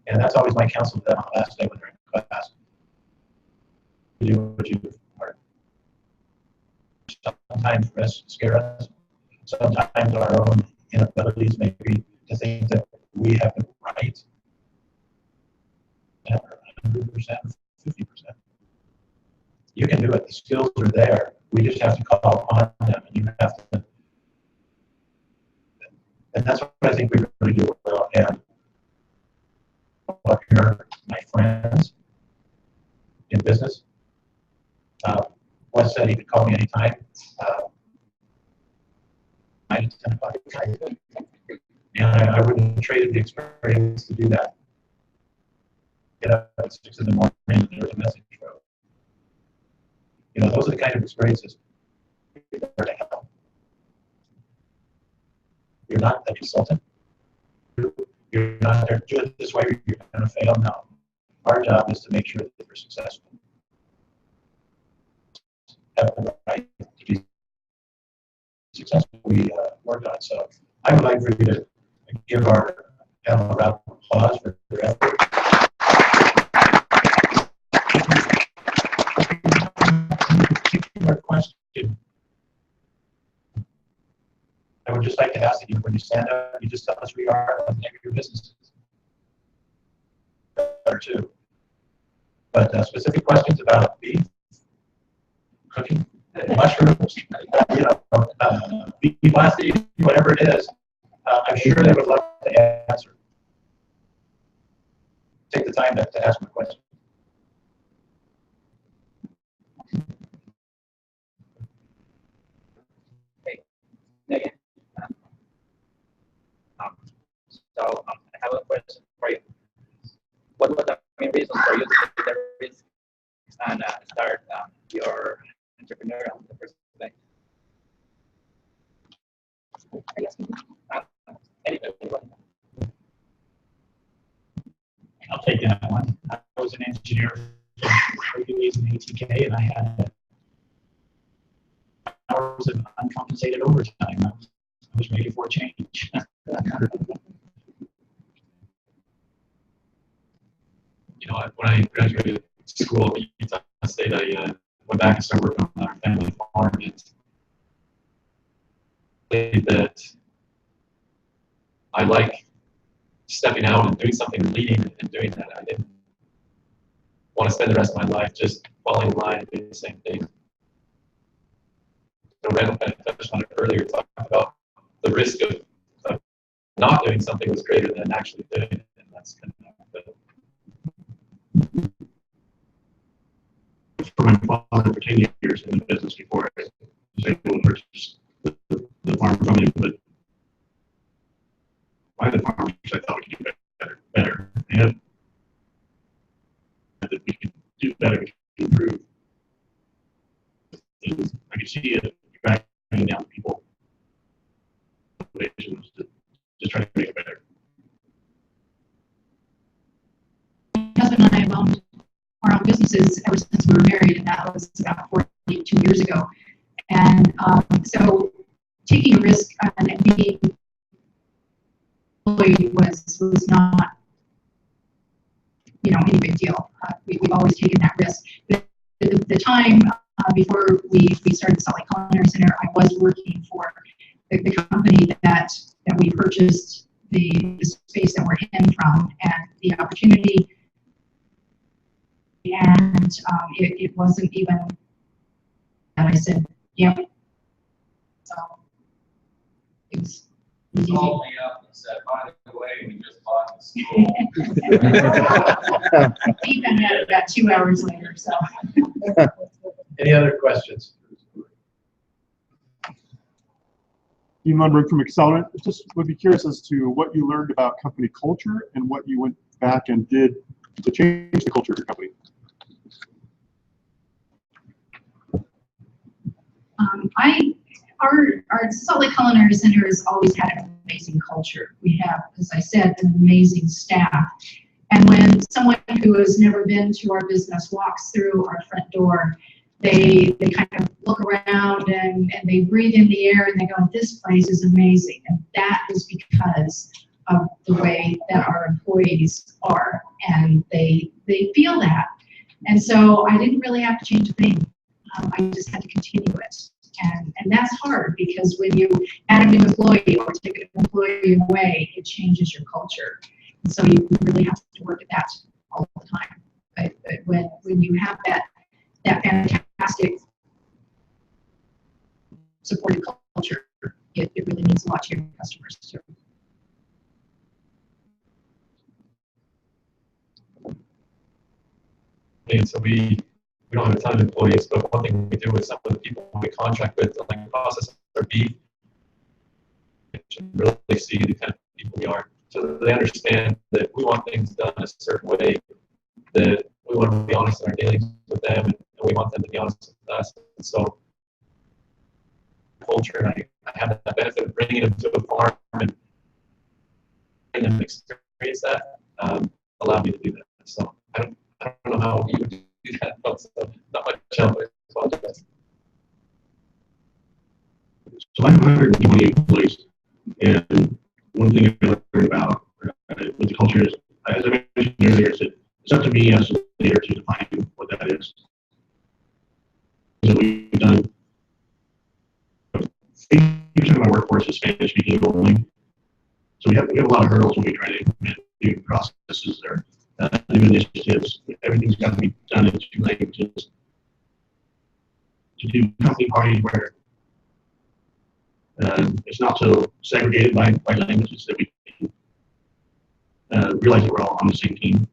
And that's always my counsel to them on the last day when they're in class. You do what you do hard. Sometimes risks scare us. Sometimes our own inabilities maybe to think that we have the right 100%, 50%. You can do it. The skills are there. We just have to call upon them, and you have to. And that's what I think we really do well. And up here, my friends in business, Wes said he could call me anytime. 9 to 10 o'clock. And I wouldn't have traded the experience to do that. Get up at 6 in the morning and there's a message from. You know, those are the kind of experiences you're there to help. You're not a consultant. You're not there to do it this way, you're going to fail. No. Our job is to make sure that we're successful. Have the right to be successful. We work on. So I would like for you to give our panel a round of applause for their effort. Particular question. I would just like to ask that you, when you stand up, you just tell us who you are and the name of your business is. Or two. But specific questions about beef, cooking, mushrooms, you know, beef plastic, whatever it is, I'm sure they would love to answer. Take the time to ask a question. Hey, Megan. I have a question for you. What was the main reason for you to take the risk and start your entrepreneurial in the first place? anyone. I'll take that one. I was an engineer for 30 days in ATK, and I had hours of uncompensated overtime. I was ready for a change. You know, when I graduated school at Utah State, I went back and started working on our family farm. And that I like stepping out and doing something, leading and doing that. I didn't want to spend the rest of my life just falling in line and doing the same thing. So Randall kind of touched on it earlier, talking about the risk of not doing something was greater than actually doing it. And that's kind of for my father for 10 years in the business before I was able to purchase the farm from him. But by the farmers, I thought we could do better. And that we could do better, we could improve. And I could see it backing down people. Motivations to just try to make it better. My husband and I have owned our own businesses ever since we were married, and that was about 42 years ago. And so taking a risk and being employed was not, any big deal. We've always taken that risk. The time before we started the Salt Lake Culinary Center, I was working for the company that we purchased the space that we're in from, and the opportunity. And it wasn't even that I said, yep. So it was easy. Called me up and said, by the way, we just bought the school. Even that about 2 hours later, so. Any other questions? Dean Lundberg from Accelerant. Just would be curious as to what you learned about company culture and what you went back and did to change the culture of your company. Our Salt Lake Culinary Center has always had an amazing culture. We have, as I said, an amazing staff. And when someone who has never been to our business walks through our front door, they kind of look around and they breathe in the air and they go, this place is amazing. And that is because of the way that our employees are, and they feel that. And so I didn't really have to change a thing. I just had to continue it. And that's hard, because when you add a new employee or take an employee away, it changes your culture. And so you really have to work at that all the time. But when you have that fantastic supportive culture, it really means a lot to your customers too. And so we don't have a ton of employees, but one thing we do is some of the people we contract with, like process our beef, and really see the kind of people we are. So they understand that we want things done a certain way, that we want to be honest in our dealings with them, and we want them to be honest with us. And so culture, and I have that benefit of bringing them to a farm and letting them experience that, allowed me to do that. So I don't know how you would do that, but not much help. I apologize. So I have 120 employees, and one thing I learned about with the culture is, as I mentioned earlier, is that it's up to me as a leader to define what that is. So we've done 80% of our workforce is Spanish speaking only. So we have a lot of hurdles when we try to implement new processes or new initiatives. Everything's got to be done in 2 languages. To do company parties where it's not so segregated by languages, that we can realize that we're all on the same team.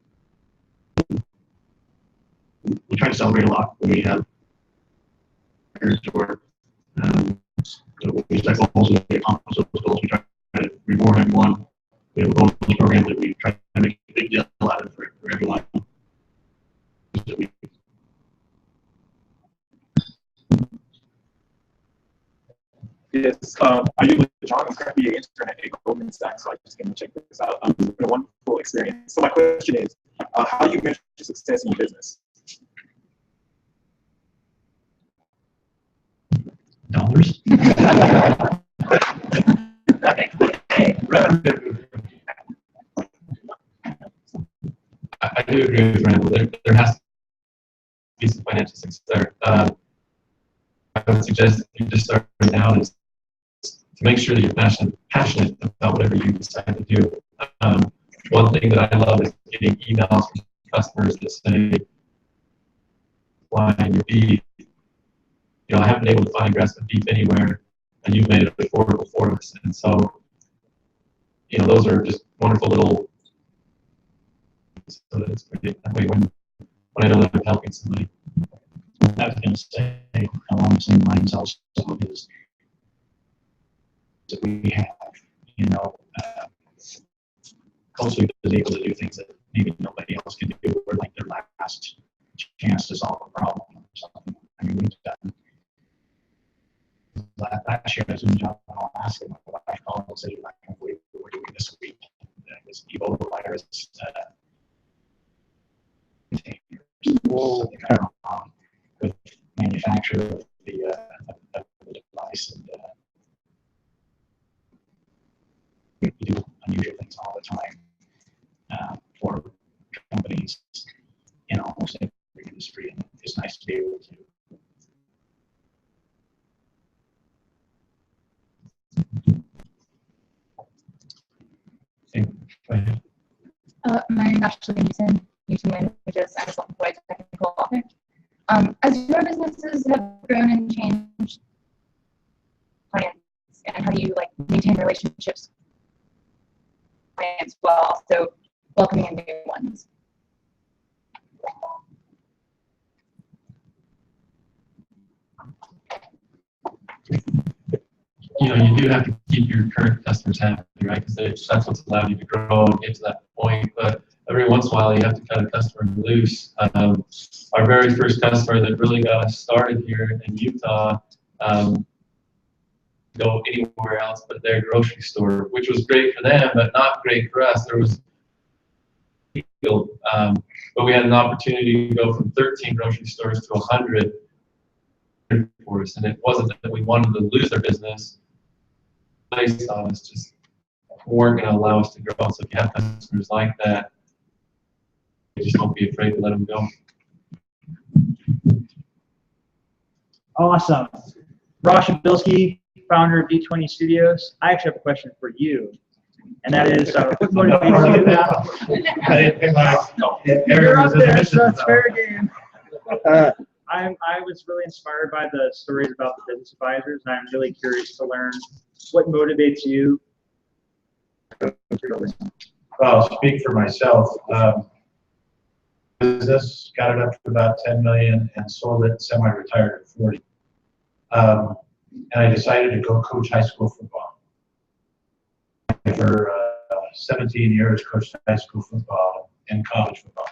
We try to celebrate a lot when we have or when we set goals and we accomplish those goals. We try to reward everyone. We have a bonus program that we try to make a big deal out of for everyone. is I usually John was going to be an intern at Goldman Sachs, so I just came to check this out. It's been a wonderful experience. So my question is, how do you measure success in your business? Dollars. I do agree with Randall. There has to be some financial success there. I would suggest if you're just starting out is to make sure that you're passionate about whatever you decide to do. One thing that I love is getting emails from customers that say, "Why your beef? I haven't been able to find grass-fed beef anywhere, and you've made it affordable for us." And so, those are just wonderful little. So that it's pretty, that way when I know that I'm helping somebody. I was going to say along the same lines also is that we have, Coastal is able to do things that maybe nobody else can do, or like their last chance to solve a problem or something. I mean, we've done. Last year I was in job in Alaska. My wife called and said, "You're not going to believe what we're doing this week." This Ebola virus containers. Something kind of wrong with manufacture of the device, and we do unusual things all the time for companies in almost every industry, and it's nice to be able to. My name is Ashley Anderson, YouTube languages. I'm a self-employed technical author. As your businesses have grown and changed, clients, and how do you maintain relationships with clients while also welcoming in new ones? You do have to keep your current customers happy, right? Because that's what's allowed you to grow and get to that point. But every once in a while, you have to cut a customer loose. Our very first customer that really got us started here in Utah, go anywhere else but their grocery store, which was great for them, but not great for us. There was, but we had an opportunity to go from 13 grocery stores to 100 for us, and it wasn't that we wanted to lose their business. They saw us just weren't going to allow us to grow. So if you have customers like that, just don't be afraid to let them go. Awesome. Rosh Bilski, founder of D20 Studios. I actually have a question for you, and that is, what motivates you? I didn't pick my You're up there, so it's fair game. I was really inspired by the stories about the business advisors, and I'm really curious to learn what motivates you. Well, I'll speak for myself. Business got it up to about 10 million and sold it semi-retired at 40. And I decided to go coach high school football. For 17 years, coached high school football and college football.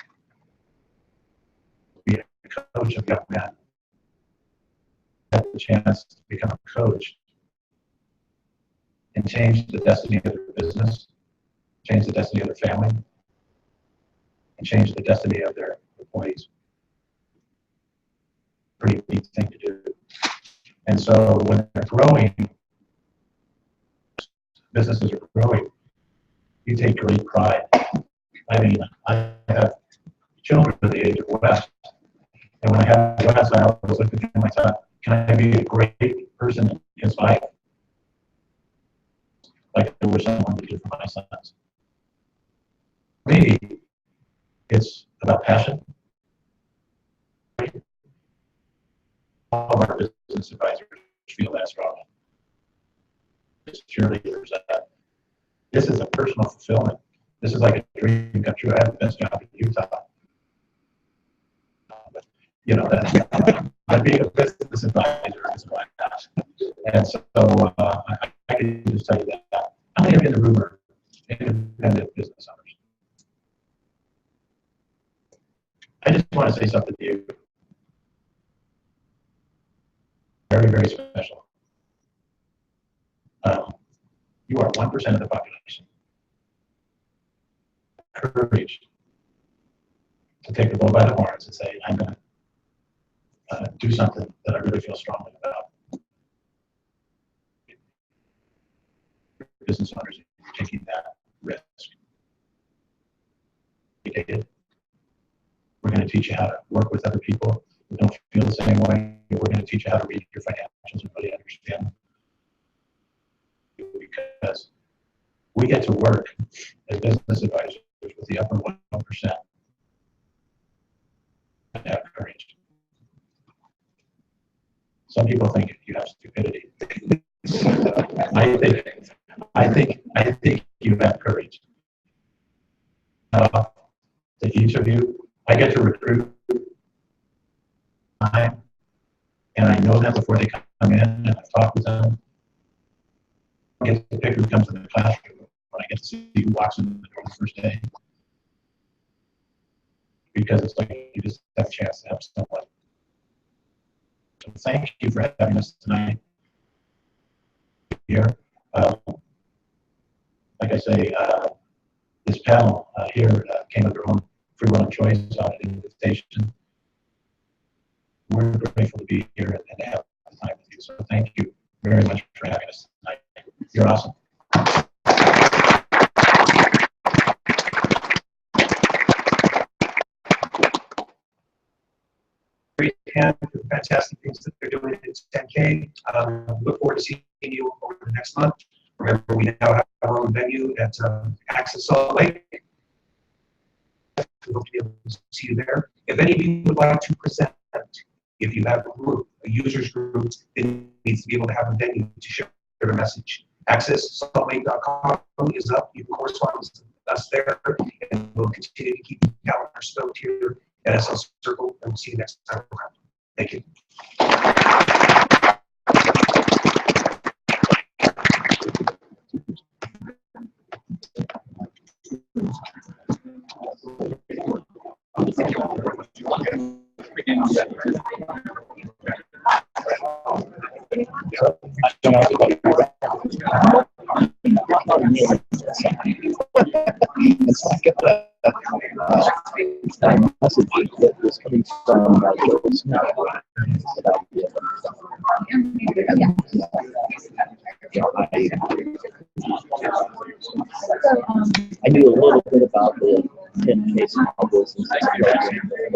Being a coach of young men, I had the chance to become a coach and change the destiny of their business, change the destiny of their family, and change the destiny of their employees. Pretty neat thing to do. And so when they're growing, businesses are growing, you take great pride. I mean, I have children at the age of West, and when I have West, I always look at him and I thought, can I be a great person in his life? Like I wish someone would do for my sons. Maybe it's about passion. All of our business advisors feel that strongly. It's cheerleaders. This is a personal fulfillment. This is like a dream come true. I have the best job in Utah. But, that being a business advisor is why not. And so I can just tell you that. I am in the room are independent business owners. I just want to say something to you. Very, very special. You are 1% of the population. Courage to take the bull by the horns and say, I'm going to do something that I really feel strongly about. Business owners are taking that risk. We're going to teach you how to work with other people who don't feel the same way. We're going to teach you how to read your financials and really understand. Because we get to work as business advisors with the upper 1%. And have courage. Some people think you have stupidity. I think you have courage. To each of you, I get to recruit time, and I know that before they come in, and I talk with them. I get to pick who comes in the classroom, when I get to see who walks in the door the first day. Because it's like you just have a chance to help someone. So thank you for having us tonight here. Like I say, this panel here came of their own free will and choice on an invitation. We're grateful to be here and to have the time with you. So thank you very much for having us tonight. You're awesome. Great hand for the fantastic things that they're doing at 10K. Look forward to seeing you over the next month. Remember, we now have our own venue at Access Salt Lake. We hope to be able to see you there. If any of you would like to present, if you have a group, a users group that needs to be able to have a venue to share a message, accesssaltlake.com is up. You can correspond with us there, and we'll continue to keep the calendar stoked here at SLCircle, and we'll see you next time around. Thank you. Message that was coming from I knew a little bit about the 10K small business program.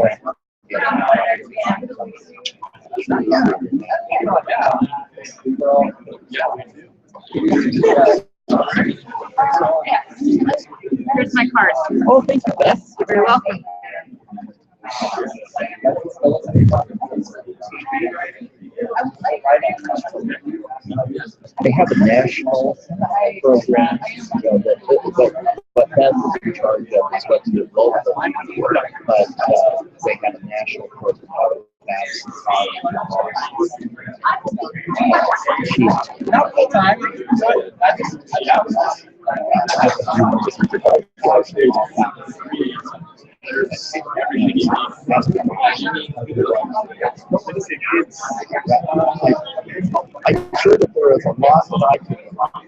Here's my card. Oh, thank you, Beth. You're very welcome. They have a national program, but Beth is in charge of is what the local, but they have a national program. I'm sure that there is a lot that I can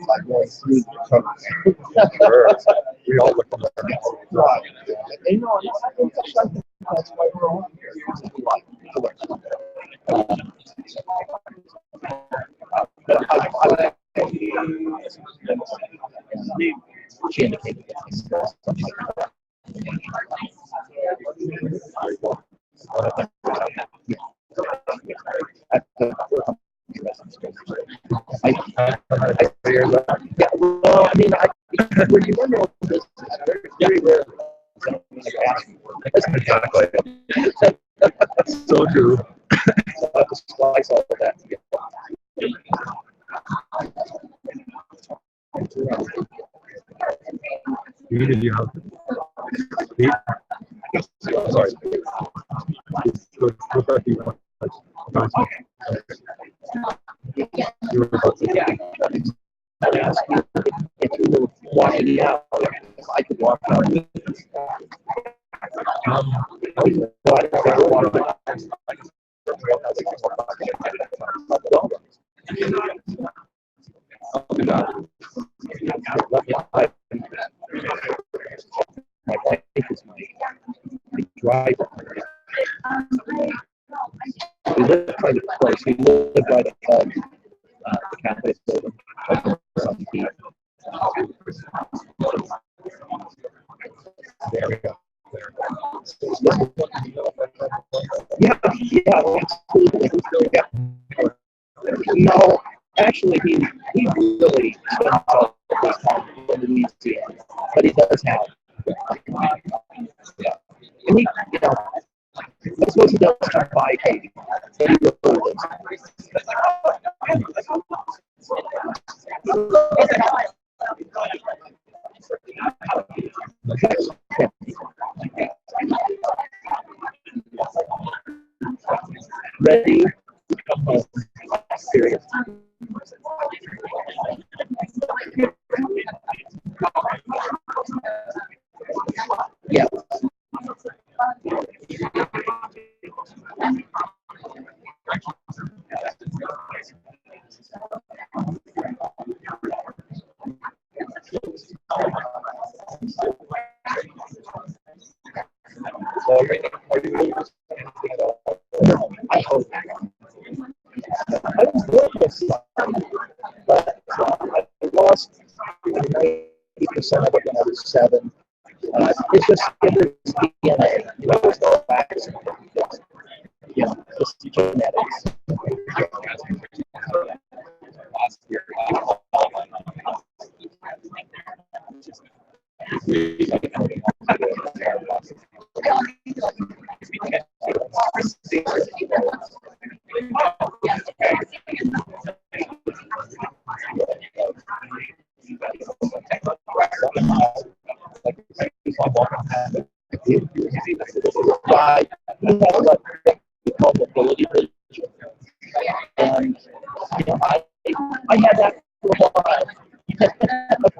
like going through the program. We all look at that. Right. And you know, I think that's why we're all here. She indicated something like that. Well, I mean, when you run your own business, it's very rare that exactly. So true. So I have to splice all of that together. Sorry. If you were walking out, if I could walk out, kind of close. We lived right above the cafe building. There we go. Yeah, absolutely. Yeah. No, actually, he really spends all his time in the museum, but he does have. Yeah. And he, I suppose he does have by occasion, but he really lives. Ready to come home. Serious. Yeah. I hope. I was going with something, but I lost 90% of it when I was 7. It's just in the DNA. There's no facts. Just genetics. Right. We have what we call mobility vision. And I had that for a while.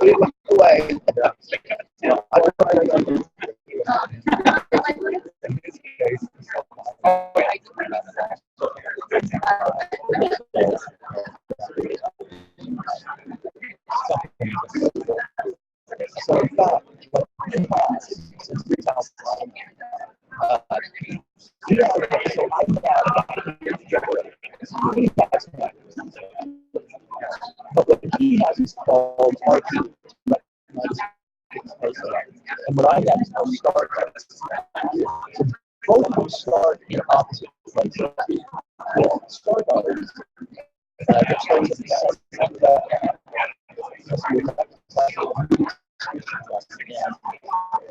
We went away. So in fact, since 2000, but what he has is called RT. And what I have is called start. So both of them start in opposite places. With start others,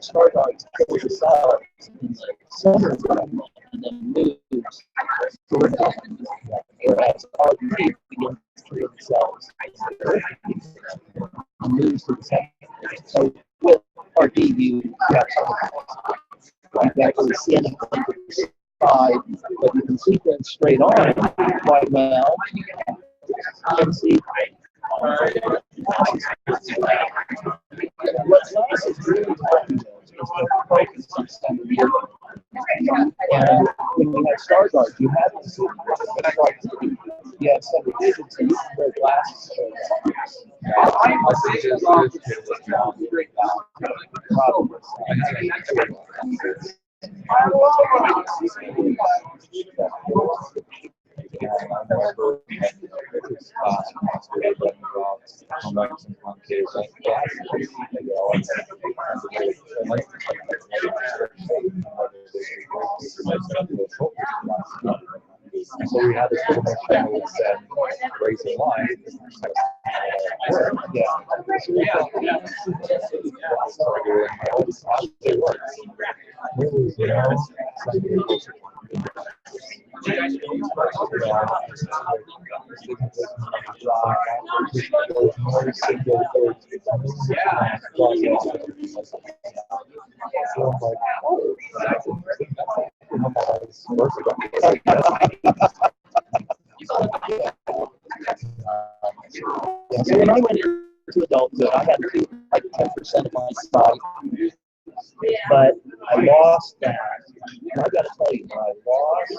start others kills the cells in the center of them and then moves toward them. Whereas RT begins to kill the cells and moves to the center. So with RT, you have something like that standing on the side, but you can see things straight on quite well. You can see. What's nice is really talking is the focus on center. And when you have star guards, you have to see you have center vision, so you can wear glasses. So we had this little channel that said raising line. So when I went into adulthood, I had to do like 10% of my size, but I lost that. And I've got to tell you, I lost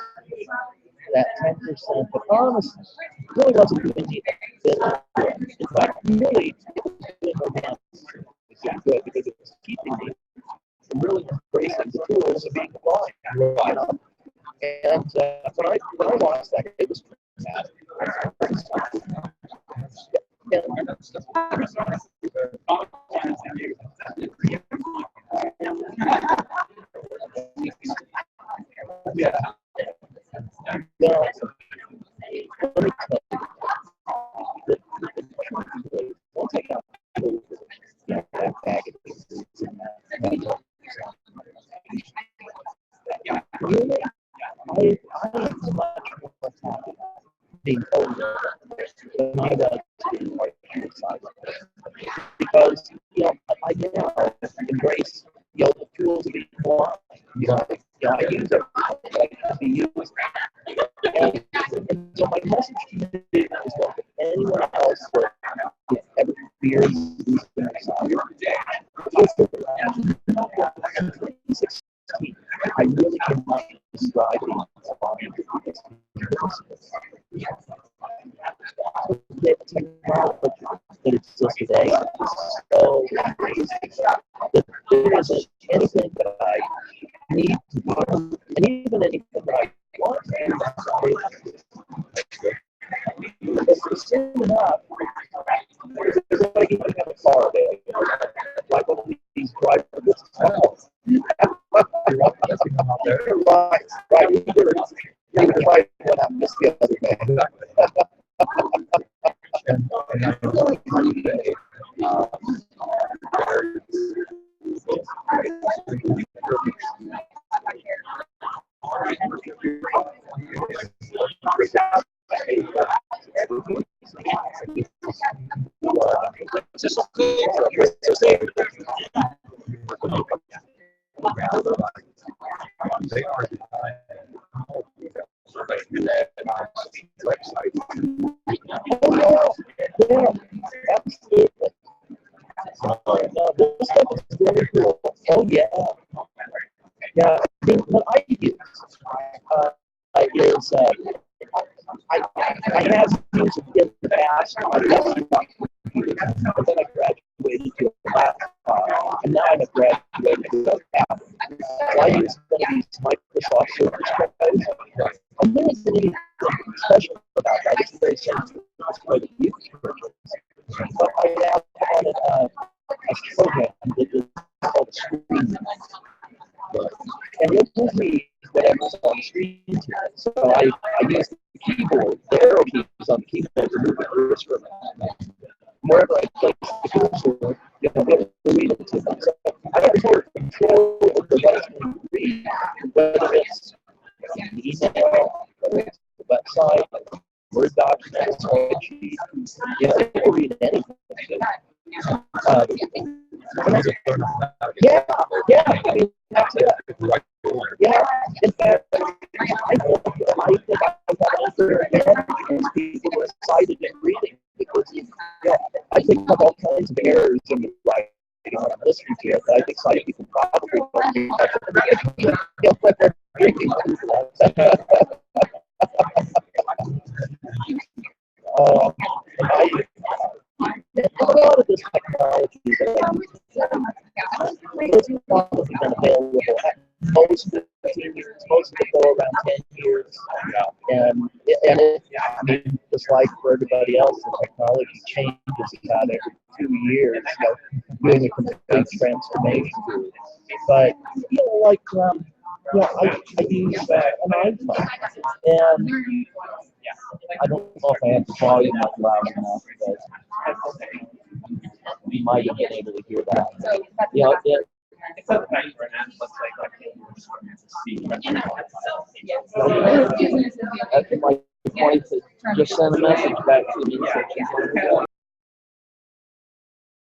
that 10%, but honestly, it really wasn't doing anything. In fact, really, it was doing organic. Good because it was keeping me from really embracing the tools of being blind. And when I lost that, it was mad. Yeah. Well, let me tell you, once I got back really, I am much more happy being older than I was being like because I now embrace the tools of being more. I use it to be used. And so my message to you is that if anyone else that ever fears losing their I really cannot describe the technology that exists today is so crazy that there isn't anything that I need to do, and even anything that I want to do. It's soon enough, everybody can have a car there, like one of these driverless cars. Right. You were right when I missed the other day. They are Oh yeah, yeah. I mean, what I use is I have used it in the past. But then I graduated to a laptop, and now I'm graduated to a tablet. So I use one of these Microsoft Surface Pros. I'm really anything special about that. It's very sensitive. It's quite a huge purchase. But I have on it a program that is called Screen. And it will read whatever's on the screen. So I use the keyboard, the arrow keys on the keyboard to move the cursor around. Wherever I place the cursor, it'll read it to me. So I have sort of control over what it's going to read, whether it's an email, whether it's a website, Word document, spreadsheet. It will read anything. Yeah. I mean, that's it. Yeah. In fact, I think I've got other advantages people were excited in reading because I pick up all kinds of errors in the writing when I'm listening to it. I think sighted people probably don't do that. When they're reading. A lot of this technology has probably been available most of it for around 10 years. And it, I mean, just like for everybody else, the technology changes about every 2 years, doing a complete transformation. But, like, I use an iPhone, and I don't know if I have the volume up loud enough, but we might have been able to hear that. It's a nice for an app, looks like That's my point to just send a message back to me.